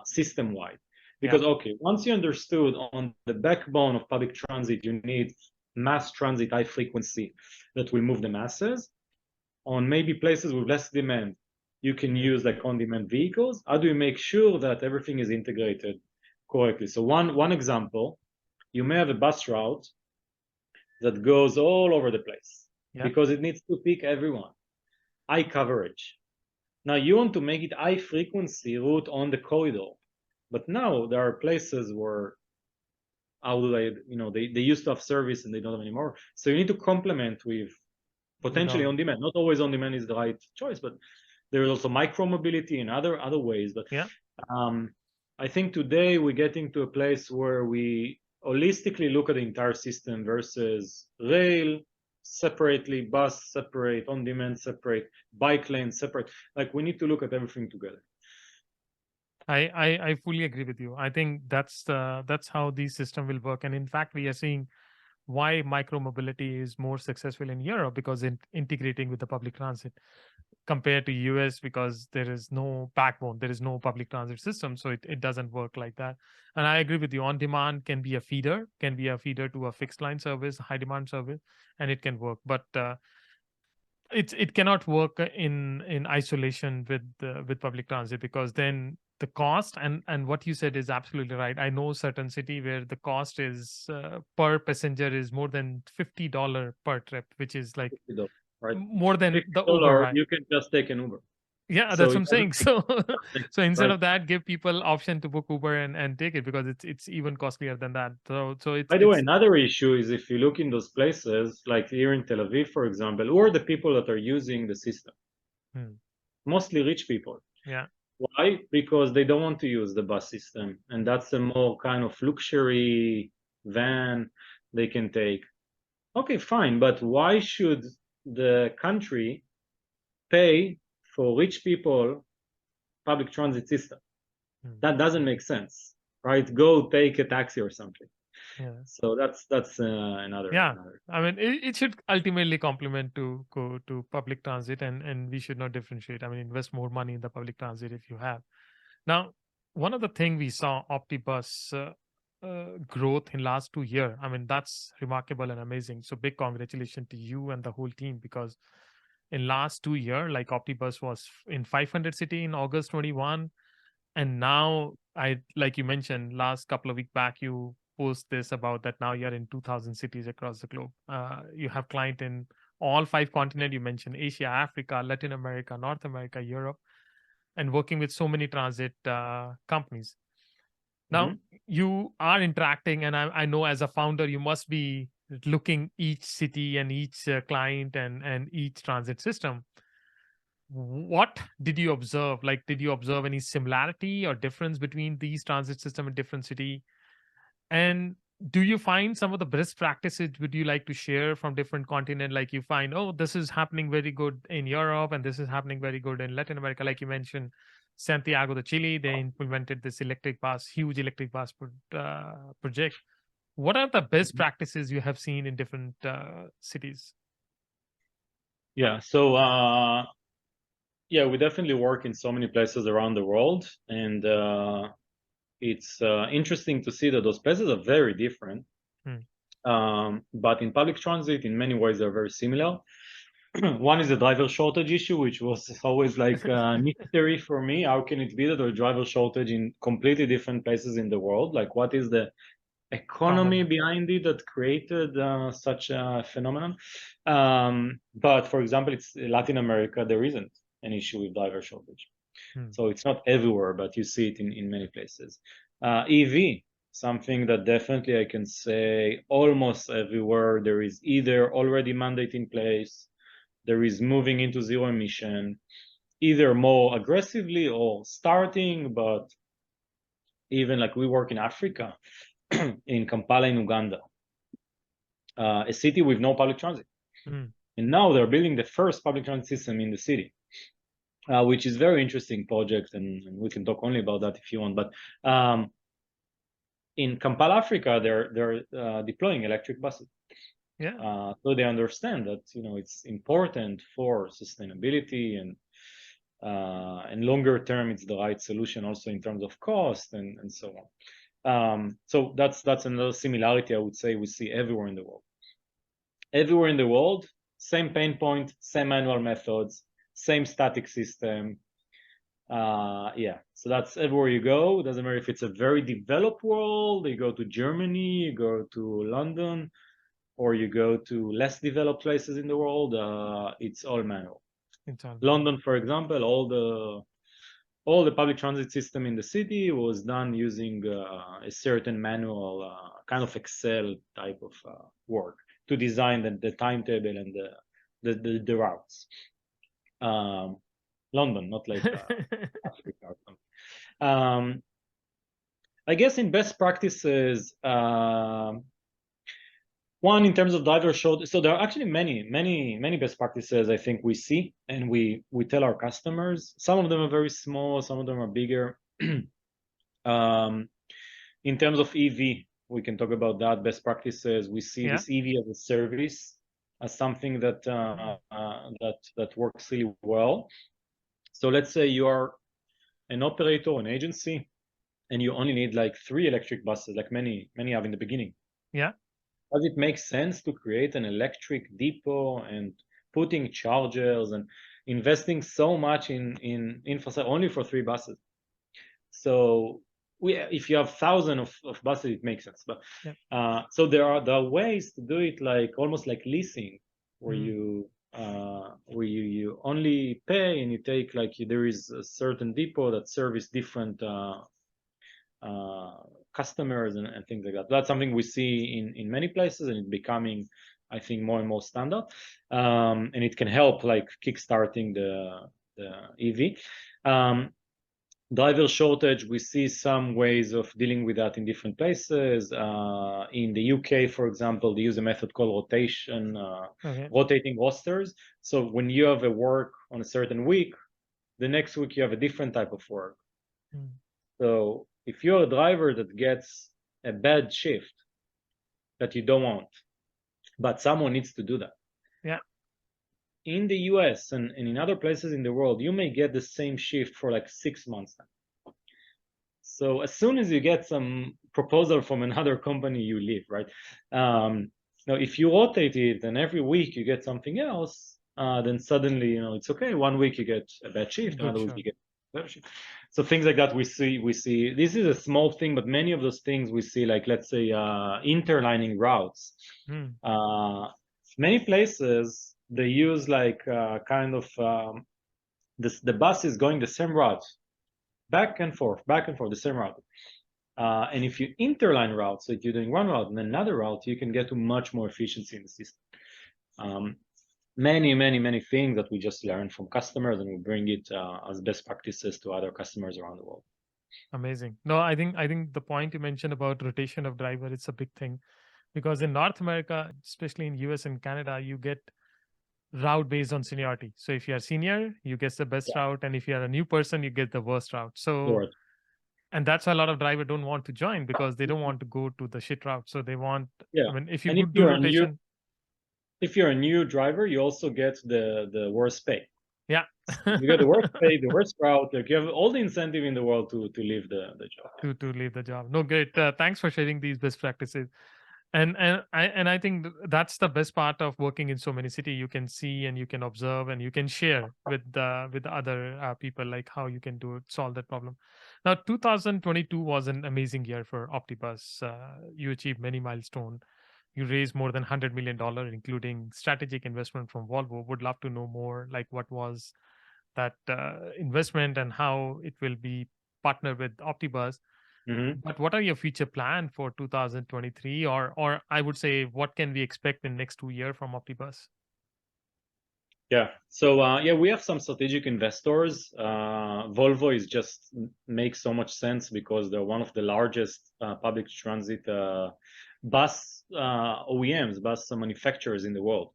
system wide. Because okay, once you understood on the backbone of public transit, you need mass transit, high frequency that will move the masses. On maybe places with less demand, you can use like on-demand vehicles. How do you make sure that everything is integrated correctly? So one example, you may have a bus route that goes all over the place because it needs to pick everyone. High coverage. Now you want to make it high frequency route on the corridor, but now there are places where how do they used to have service and they don't have anymore. So you need to complement with potentially on demand. Not always on demand is the right choice, but there is also micro mobility and other ways. But I think today we're getting to a place where we holistically look at the entire system versus rail separately, bus separate, on demand separate, bike lane separate. Like we need to look at everything together. I fully agree with you. I think that's how the system will work. And in fact, we are seeing why micromobility is more successful in Europe, because integrating with the public transit, compared to US, because there is no backbone, there is no public transit system, so it doesn't work like that. And I agree with you, on demand can be a feeder to a fixed line service, high demand service, and it can work, but it cannot work in isolation with public transit, because then the cost and what you said is absolutely right. I know certain city where the cost is per passenger is more than $50 per trip, which is like $50, right? more than the $50, Uber ride. you can just take an Uber. Yeah, that's what I'm saying. So instead of that, give people option to book Uber and take it, because it's even costlier than that. So it's, by the way, another issue is if you look in those places, like here in Tel Aviv, for example, who are the people that are using the system? Mostly rich people. Yeah. Why? Because they don't want to use the bus system, and that's a more kind of luxury van they can take. Okay, fine, but why should the country pay for rich people public transit system? That doesn't make sense, right? Go take a taxi or something. So that's another. I mean, it should ultimately complement to go to public transit, and we should not differentiate. I mean, invest more money in the public transit if you have. Now, one of the things we saw Optibus growth in last 2 years. I mean, that's remarkable and amazing. So big congratulations to you and the whole team, because in last 2 years, like Optibus was in 500 city in August 21, and now like you mentioned last couple of weeks back, you post this about that now you're in 2,000 cities across the globe. You have client in all 5 continents. You mentioned Asia, Africa, Latin America, North America, Europe, and working with so many transit companies. Now you are interacting, and I know as a founder, you must be looking each city and each client and each transit system. What did you observe? Like, did you observe any similarity or difference between these transit system in different city? And do you find some of the best practices would you like to share from different continent? Like you find, oh, this is happening very good in Europe and this is happening very good in Latin America. Like you mentioned, Santiago de Chile, they implemented this huge electric bus project. What are the best practices you have seen in different cities? Yeah, so yeah, we definitely work in so many places around the world, and it's interesting to see that those places are very different. But in public transit, in many ways, they're very similar. One is the driver shortage issue, which was always like a mystery for me. How can it be that there's driver shortage in completely different places in the world? Like, what is the economy behind it that created such a phenomenon? But for example, it's Latin America, there isn't an issue with driver shortage. So it's not everywhere, but you see it in many places. EV, something that definitely I can say almost everywhere there is either already mandate in place, there is moving into zero emission, either more aggressively or starting, but even like we work in Africa, in Kampala in Uganda, a city with no public transit. And now they're building the first public transit system in the city, which is very interesting project, and we can talk only about that if you want. But in Kampala, Africa, they're deploying electric buses. So they understand that it's important for sustainability and longer term, it's the right solution also in terms of cost and so on. So that's another similarity I would say we see everywhere in the world. Everywhere in the world, same pain point, same manual methods, same static system. So that's everywhere you go. It doesn't matter if it's a very developed world, you go to Germany, you go to London, or you go to less developed places in the world, it's all manual. London, for example, all the public transit system in the city was done using a certain manual, kind of Excel type of work to design the timetable and the routes. London, not like Africa or something. I guess in best practices, one, in terms of driver shortage, so there are actually many best practices I think we see and we tell our customers. Some of them are very small, some of them are bigger. In terms of EV, we can talk about that. Best practices, we see this EV as a service, as something that that works really well. So let's say you are an operator, an agency, and you only need like 3 electric buses, like many have in the beginning. Does it make sense to create an electric depot and putting chargers and investing so much in infrastructure only for 3 buses? So if you have thousands of buses, it makes sense. But so there are ways to do it, like almost like leasing, where you only pay and you take, like, there is a certain depot that service different customers and things like that. That's something we see in many places, and it's becoming, I think, more and more standard. And it can help like kickstarting the EV. Driver shortage, we see some ways of dealing with that in different places. In the UK, for example, they use a method called rotation, rotating rosters. So when you have a work on a certain week, the next week you have a different type of work. So if you're a driver that gets a bad shift that you don't want, but someone needs to do that. In the US and in other places in the world, you may get the same shift for like 6 months now. So as soon as you get some proposal from another company, you leave, right? Now, if you rotate it and every week you get something else, then suddenly, it's okay. 1 week you get a bad shift, another week you get a better shift. So things like that we see. This is a small thing, but many of those things we see, like, let's say, interlining routes. Many places, they use like kind of the bus is going the same route, back and forth, the same route. And if you interline routes, so if you're doing one route and another route, you can get to much more efficiency in the system. Many things that we just learn from customers, and we bring it as best practices to other customers around the world. Amazing. No, I think the point you mentioned about rotation of driver, it's a big thing, because in North America, especially in US and Canada, you get route based on seniority. So if you are senior, you get the best route, and if you are a new person, you get the worst route. So and that's why a lot of drivers don't want to join, because they don't want to go to the shit route. So they want, I mean, if you do rotation, if you're a new driver, you also get the worst pay. You get the worst pay, the worst route. Like, you have all the incentive in the world to leave the job. To leave the job. No, great. Thanks for sharing these best practices. And I think that's the best part of working in so many cities. You can see and you can observe and you can share with other people, like how you can solve that problem. Now, 2022 was an amazing year for Optibus. You achieved many milestones. You raised more than $100 million, including strategic investment from Volvo. Would love to know more, like what was that investment and how it will be partnered with Optibus. But what are your future plan for 2023, or I would say, what can we expect in next 2 years from Optibus? Yeah. So we have some strategic investors. Volvo is just makes so much sense because they're one of the largest public transit bus OEMs, bus manufacturers in the world,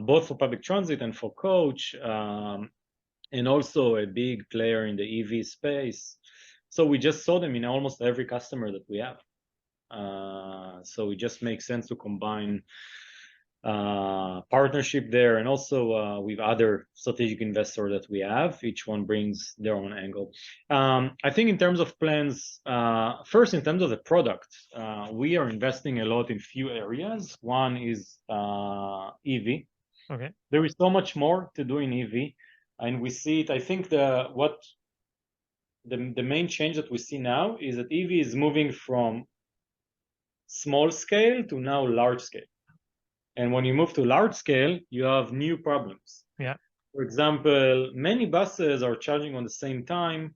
both for public transit and for coach, and also a big player in the EV space. So we just saw them in almost every customer that we have. So it just makes sense to combine partnership there, and also with other strategic investors that we have. Each one brings their own angle. I think in terms of plans, first in terms of the product, we are investing a lot in few areas. One is EV. Okay. There is so much more to do in EV, and we see it. I think the main change that we see now is that EV is moving from small scale to now large scale. And when you move to large scale, you have new problems. Yeah. For example, many buses are charging on the same time,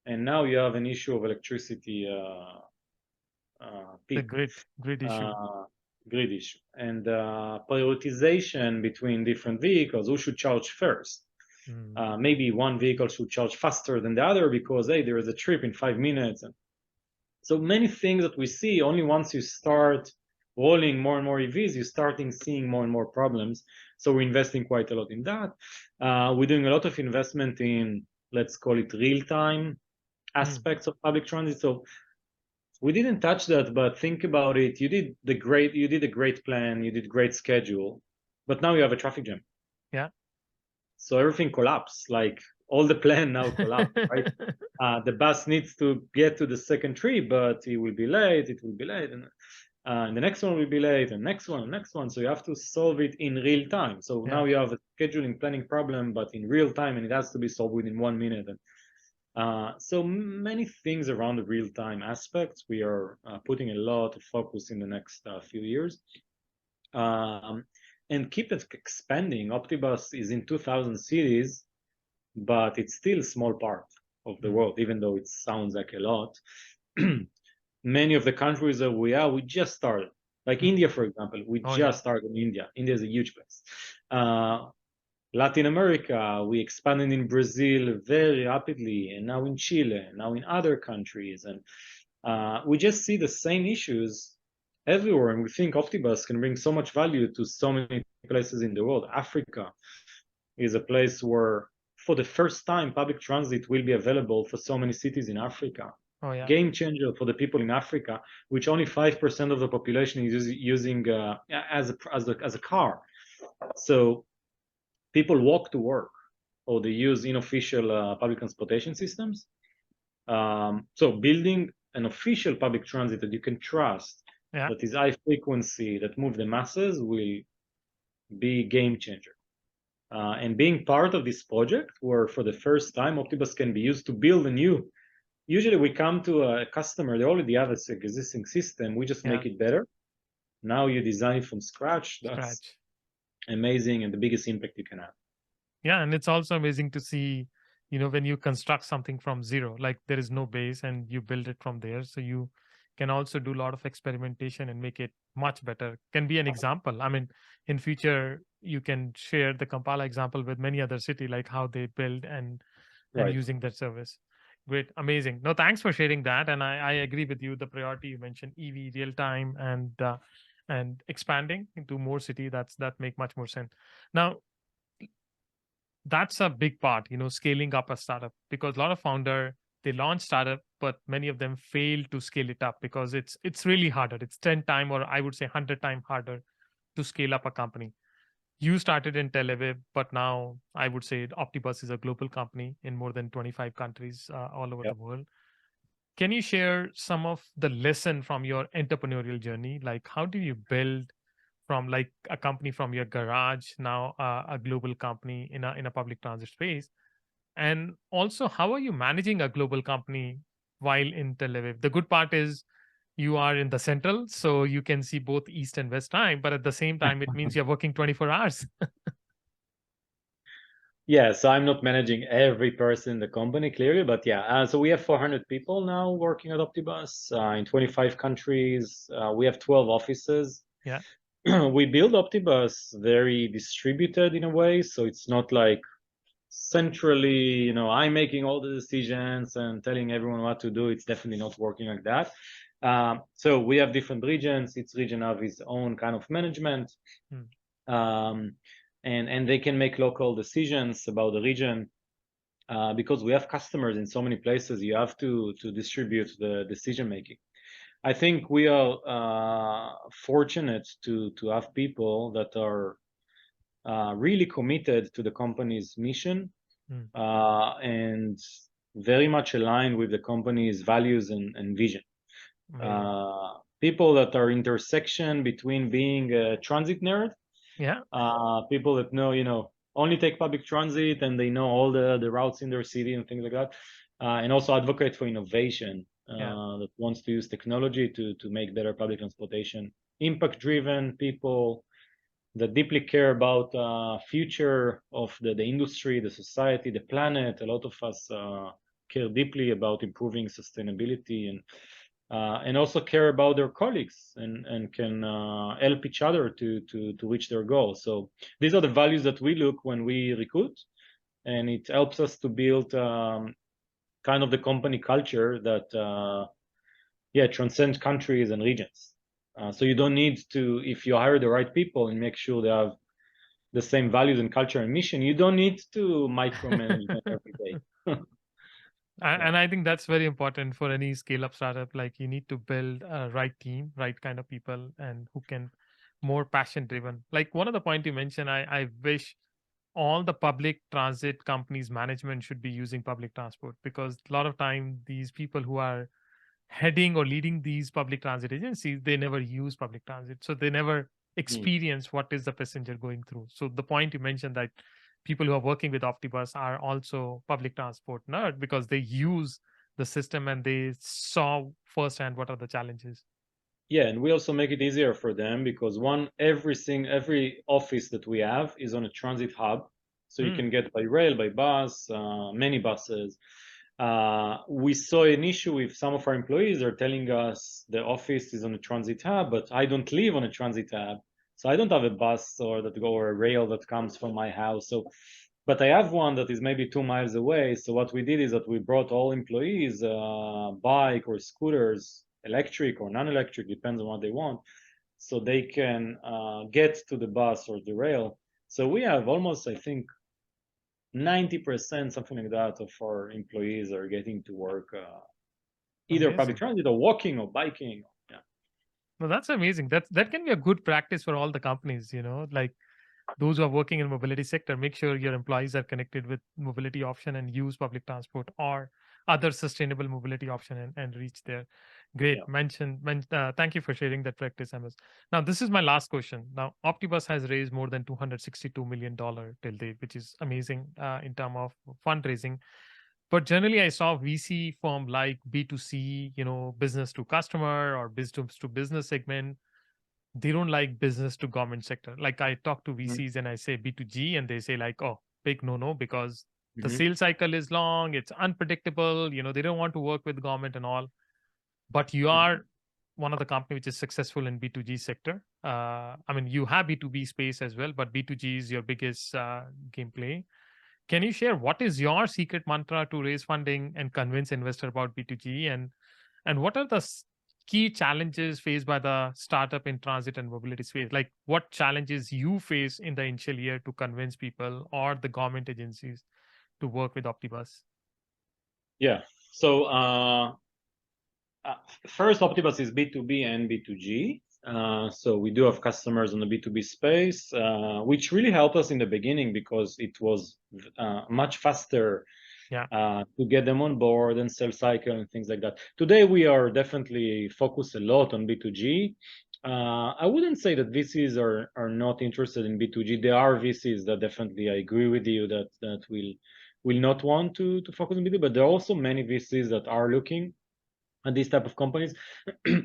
and now you have an issue of electricity The peak. grid issue. Grid issue. And prioritization between different vehicles, who should charge first? Maybe one vehicle should charge faster than the other because, hey, there is a trip in 5 minutes. And so many things that we see, only once you start rolling more and more EVs, you're starting seeing more and more problems. So we're investing quite a lot in that. We're doing a lot of investment in, let's call it, real-time aspects of public transit. So we didn't touch that, but think about it. You did a great plan, you did great schedule, but now you have a traffic jam. Yeah. So everything collapsed. Like all the plan now collapsed, right? The bus needs to get to the second trip, but it will be late. And the next one will be late, and next one. So you have to solve it in real time. So now you have a scheduling planning problem, but in real time, and it has to be solved within 1 minute. And so many things around the real time aspects. We are putting a lot of focus in the next few years. And keep it expanding. Optibus is in 2,000 cities, but it's still a small part of the world, even though it sounds like a lot. Many of the countries that we are, we just started. Like India, for example, we just started in India. India is a huge place. Latin America, we expanded in Brazil very rapidly, and now in Chile, now in other countries. And we just see the same issues everywhere, and we think Optibus can bring so much value to so many places in the world. Africa is a place where, for the first time, public transit will be available for so many cities in Africa. Game changer for the people in Africa, which only 5% of the population is using as a car. So people walk to work, or they use unofficial public transportation systems. So building an official public transit that you can trust, that is high frequency, that move the masses, will be game changer. And being part of this project, where for the first time Optibus can be used to build a new. Usually we come to a customer, they already have an existing system, we just make it better. Now you design it from scratch. That's amazing, and the biggest impact you can have. Yeah, and it's also amazing to see, when you construct something from zero, like there is no base and you build it from there. So you can also do a lot of experimentation and make it much better. Can be an example. I mean, in future, you can share the Kampala example with many other city, like how they build and using that service. Great, amazing. No, thanks for sharing that. And I agree with you. The priority you mentioned, EV, real time, and expanding into more city. That make much more sense. Now, that's a big part, scaling up a startup, because a lot of founder, they launch startup, but many of them fail to scale it up because it's really harder. It's 10 times, or I would say 100 times harder to scale up a company. You started in Tel Aviv, but now I would say Optibus is a global company in more than 25 countries all over the world. Can you share some of the lesson from your entrepreneurial journey? Like, how do you build from like a company from your garage, now a global company in a public transit space? And also, how are you managing a global company while in Tel Aviv? The good part is you are in the central, so you can see both East and West time, but at the same time, it means you're working 24 hours. Yeah, so I'm not managing every person in the company clearly, but yeah, so we have 400 people now working at Optibus in 25 countries. We have 12 offices. Yeah. We build Optibus very distributed in a way, so it's not like centrally, I'm making all the decisions and telling everyone what to do. It's definitely not working like that. So we have different regions. Each region have its own kind of management. Um, and they can make local decisions about the region. Because we have customers in so many places, you have to distribute the decision making. I think we are fortunate to have people that are really committed to the company's mission and very much aligned with the company's values and vision. People that are intersection between being a transit nerd, people that know, only take public transit and they know all the routes in their city and things like that, and also advocate for innovation that wants to use technology to make better public transportation. Impact-driven people that deeply care about future of the industry, the society, the planet. A lot of us care deeply about improving sustainability and also care about their colleagues and can help each other to reach their goals. So these are the values that we look when we recruit, and it helps us to build kind of the company culture that transcends countries and regions. So you don't need to, if you hire the right people and make sure they have the same values and culture and mission, you don't need to micromanage them every day. And I think that's very important for any scale up startup. Like you need to build a right team, right kind of people, and who can more passion driven. Like one of the point you mentioned, I wish all the public transit companies management should be using public transport, because a lot of time these people who are heading or leading these public transit agencies, they never use public transit, so they never experience what is the passenger going through. So the point you mentioned, that people who are working with Optibus are also public transport nerd, because they use the system and they saw firsthand what are the challenges. Yeah, and we also make it easier for them because every office that we have is on a transit hub, so you can get by rail, by bus, many buses. We saw an issue with some of our employees. They're telling us the office is on a transit hub, but I don't live on a transit hub, so I don't have a bus or a rail that comes from my house. So, but I have one that is maybe 2 miles away. So what we did is that we brought all employees bike or scooters, electric or non-electric, depends on what they want, so they can get to the bus or the rail. So we have almost, I think, 90%, something like that, of our employees are getting to work either public transit or walking or biking. Yeah. No, that's amazing. That can be a good practice for all the companies, like those who are working in mobility sector. Make sure your employees are connected with mobility option and use public transport or other sustainable mobility option and reach there. Great. Thank you for sharing that practice, Amos. Now, this is my last question. Now, Optibus has raised more than $262 million till date, which is amazing in terms of fundraising. But generally, I saw VC firm like B2C, business to customer or business to business segment. They don't like business to government sector. Like I talk to VCs and I say B2G, and they say like, oh, big no, because the sales cycle is long, it's unpredictable. They don't want to work with government and all. But you are one of the company which is successful in B2G sector. I mean, you have B2B space as well, but B2G is your biggest gameplay. Can you share what is your secret mantra to raise funding and convince investor about B2G, and what are the key challenges faced by the startup in transit and mobility space? Like what challenges you face in the initial year to convince people or the government agencies to work with Optibus? Yeah. So first, Optibus is B2B and B2G. So we do have customers on the B2B space, which really helped us in the beginning because it was much faster to get them on board and sales cycle and things like that. Today, we are definitely focused a lot on B2G. I wouldn't say that VCs are not interested in B2G. There are VCs that definitely, I agree with you, that will not want to focus on B2G, but there are also many VCs that are looking at these type of companies.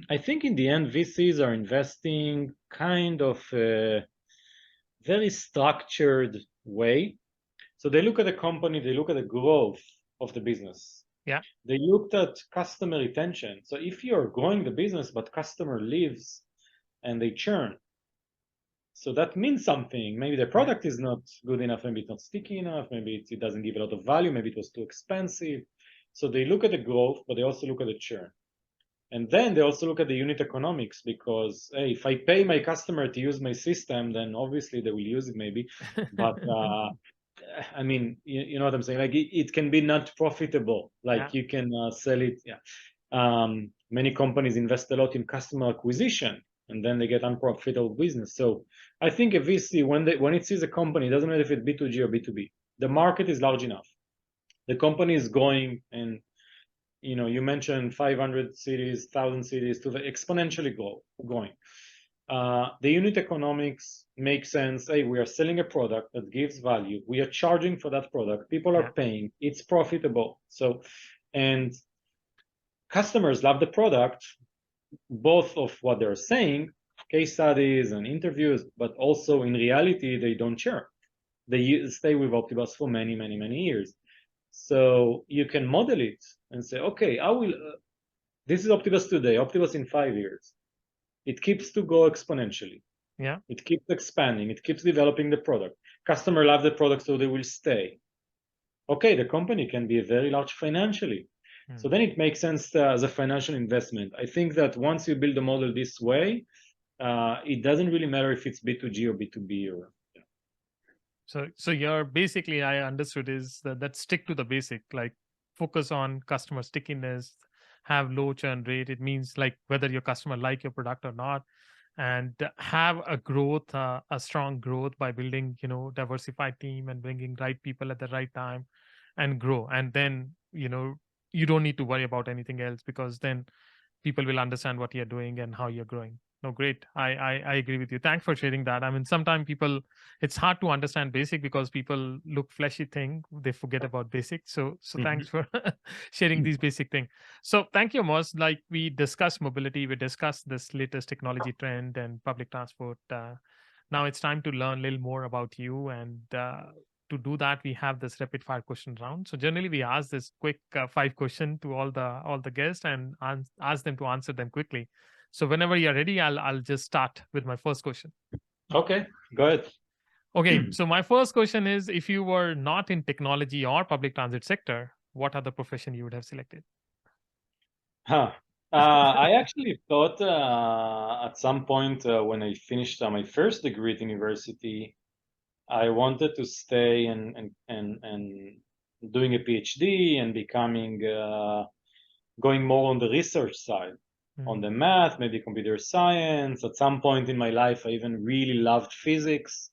I think in the end, VCs are investing kind of a very structured way. So they look at the company, they look at the growth of the business. Yeah. They looked at customer retention. So if you're growing the business, but customer leaves and they churn, so that means something. Maybe the product is not good enough, maybe it's not sticky enough, maybe it doesn't give a lot of value, maybe it was too expensive. So they look at the growth, but they also look at the churn. And then they also look at the unit economics because, hey, if I pay my customer to use my system, then obviously they will use it maybe. But I mean, you know what I'm saying? Like it can be not profitable. Like you can sell it. Yeah. Many companies invest a lot in customer acquisition, and then they get unprofitable business. So I think a VC, when it sees a company, it doesn't matter if it's B2G or B2B, the market is large enough. The company is going, and you mentioned 500 cities, 1,000 cities, to the exponentially going. The unit economics make sense. Hey, we are selling a product that gives value. We are charging for that product. People are paying. It's profitable. So, and customers love the product, both of what they're saying, case studies and interviews, but also in reality, they don't churn. They stay with Optibus for many, many, many years. So you can model it and say, okay, I will. This is Optibus today. Optibus in 5 years. It keeps to go exponentially. Yeah. It keeps expanding. It keeps developing the product. Customer love the product, so they will stay. Okay, the company can be very large financially. So then it makes sense as a financial investment. I think that once you build a model this way, it doesn't really matter if it's B2G or B2B or. So you're basically, I understood, is that stick to the basic, like focus on customer stickiness, have low churn rate. It means like whether your customer like your product or not, and have a growth, a strong growth by building, diversified team and bringing right people at the right time, and grow. And then you don't need to worry about anything else because then people will understand what you're doing and how you're growing. No, great. I agree with you. Thanks for sharing that. I mean, sometimes it's hard to understand basic because people look fleshy thing. They forget about basic. So thanks for sharing these basic things. So thank you, Amos. Like we discussed mobility, we discussed this latest technology trend and public transport. Now it's time to learn a little more about you, and to do that we have this rapid fire question round. So generally we ask this quick 5 question to all the guests and ask them to answer them quickly. So whenever you're ready, I'll just start with my first question. Okay, go ahead. Okay, so my first question is, if you were not in technology or public transit sector, what other profession you would have selected? I actually thought at some point when I finished my first degree at university, I wanted to stay and doing a PhD and becoming going more on the research side, on the math, maybe computer science. At some point in my life, I even really loved physics.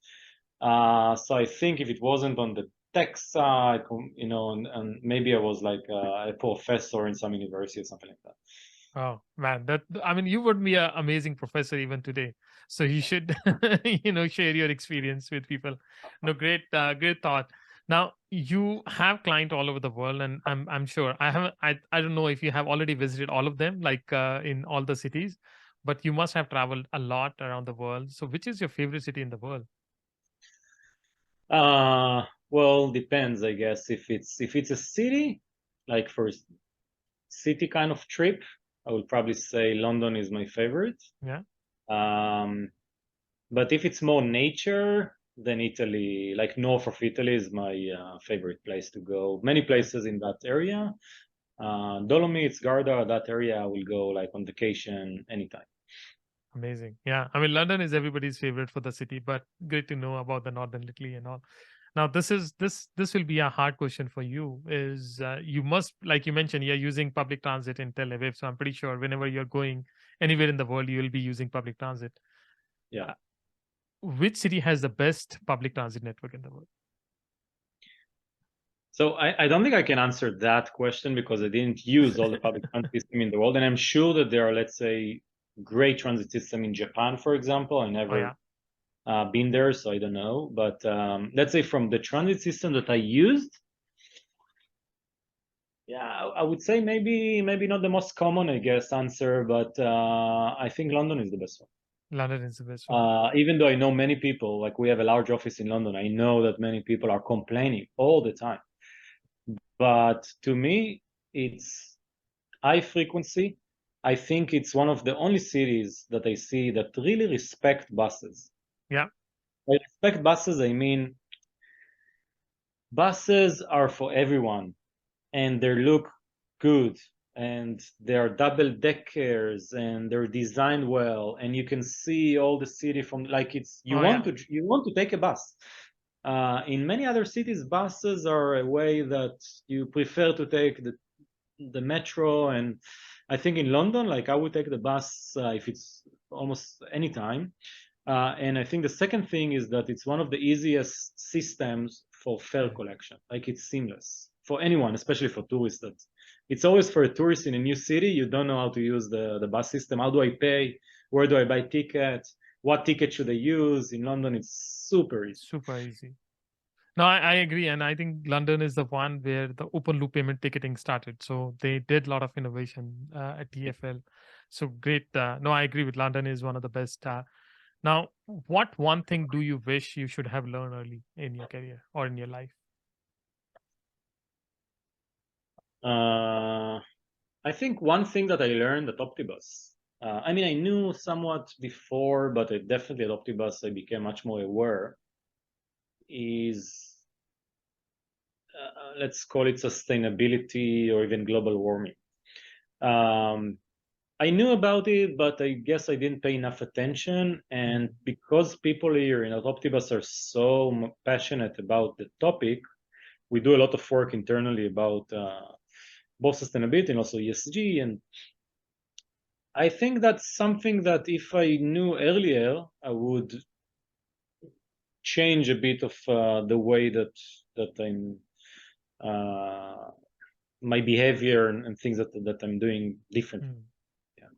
So I think if it wasn't on the tech side, and maybe I was like a professor in some university or something like that. Oh man, you would be an amazing professor even today. So you should, share your experience with people. No, great thought. Now you have client all over the world, and I'm sure I don't know if you have already visited all of them, like in all the cities, but you must have traveled a lot around the world. So which is your favorite city in the world? Well, depends, I guess. If it's a city, like for city kind of trip, I would probably say London is my favorite. Yeah. But if it's more nature, then Italy, like north of Italy, is my favorite place to go. Many places in that area, Dolomites, Garda, that area, I will go like on vacation anytime. Amazing. Yeah. I mean, London is everybody's favorite for the city, but great to know about the Northern Italy and all. Now, this will be a hard question for you. Is you must, like you mentioned, you're using public transit in Tel Aviv, so I'm pretty sure whenever you're going anywhere in the world, you will be using public transit. Yeah. Which city has the best public transit network in the world? So I don't think I can answer that question because I didn't use all the public transit system in the world, and I'm sure that there are, let's say, great transit system in Japan, for example. I never been there, so I don't know. But let's say from the transit system that I used, yeah, I would say maybe not the most common, I guess, answer, but I think London is the best one. London is the best one. Even though I know many people, like we have a large office in London, I know that many people are complaining all the time. But to me, it's high frequency. I think it's one of the only cities that I see that really respect buses. Yeah. By respect buses, I mean buses are for everyone and they look good and they're double deckers and they're designed well and you can see all the city from like it's you want to take a bus. In many other cities, buses are a way that you prefer to take the metro, and I think in London, like I would take the bus if it's almost any time. And I think the second thing is that it's one of the easiest systems for fare collection. Like it's seamless for anyone, especially for tourists. That it's always for a tourist in a new city. You don't know how to use the bus system. How do I pay? Where do I buy tickets? What ticket should I use? In London, it's super easy. Super easy. No, I agree. And I think London is the one where the open loop payment ticketing started. So they did a lot of innovation at TfL. So great. No, I agree with London is one of the best. Now, what one thing do you wish you should have learned early in your career or in your life? I think one thing that I learned at Optibus, I mean, I knew somewhat before, but definitely at Optibus, I became much more aware, is, let's call it sustainability or even global warming. I knew about it, but I guess I didn't pay enough attention. And because people here in Optibus are so passionate about the topic, we do a lot of work internally about both sustainability and also ESG. And I think that's something that if I knew earlier, I would change a bit of the way that I'm my behavior and things that I'm doing differently. Yeah.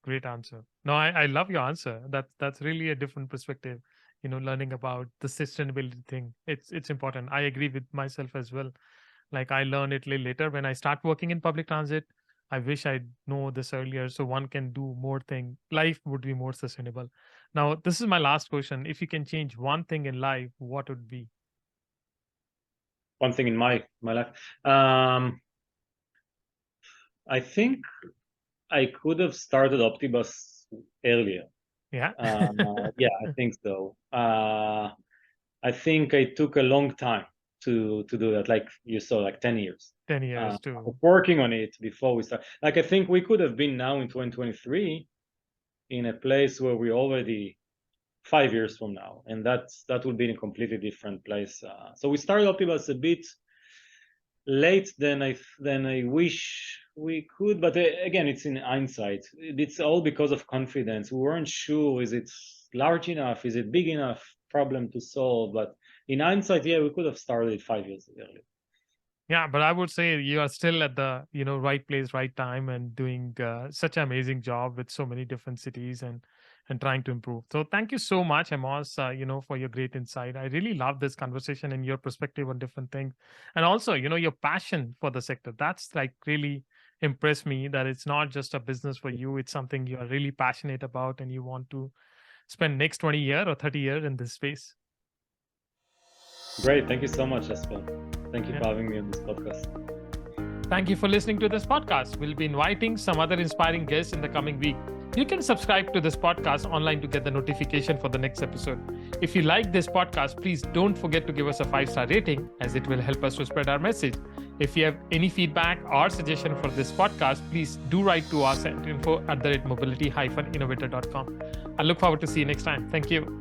Great answer. No, I love your answer. That's really a different perspective. Learning about the sustainability thing. It's important. I agree with myself as well. Like I learned it later when I start working in public transit. I wish I'd know this earlier so one can do more thing. Life would be more sustainable. Now, this is my last question. If you can change one thing in life, what would be? One thing in my life. I think I could have started Optibus earlier. Yeah. Yeah, I think so. I think I took a long time to do that, like you saw, like 10 years. 10 years too. Working on it before we start. Like I think we could have been now in 2023 in a place where we're already 5 years from now, and that would be in a completely different place. So we started Optibus a bit late than I wish we could, but again, it's in hindsight. It's all because of confidence. We weren't sure, is it large enough, is it big enough problem to solve? But in hindsight, yeah, we could have started 5 years earlier. Yeah, but I would say you are still at the right place, right time, and doing such an amazing job with so many different cities and trying to improve. So thank you so much, Amos, for your great insight. I really love this conversation and your perspective on different things, and also your passion for the sector. That's like really impressed me. That it's not just a business for you; it's something you are really passionate about, and you want to spend next 20 years or 30 years in this space. Great, thank you so much, Jasper. Thank you for having me on this podcast. Thank you for listening to this podcast. We'll be inviting some other inspiring guests in the coming week. You can subscribe to this podcast online to get the notification for the next episode. If you like this podcast, please don't forget to give us a 5-star rating, as it will help us to spread our message. If you have any feedback or suggestion for this podcast, please do write to us at info@mobility-innovator.com. I look forward to see you next time. Thank you.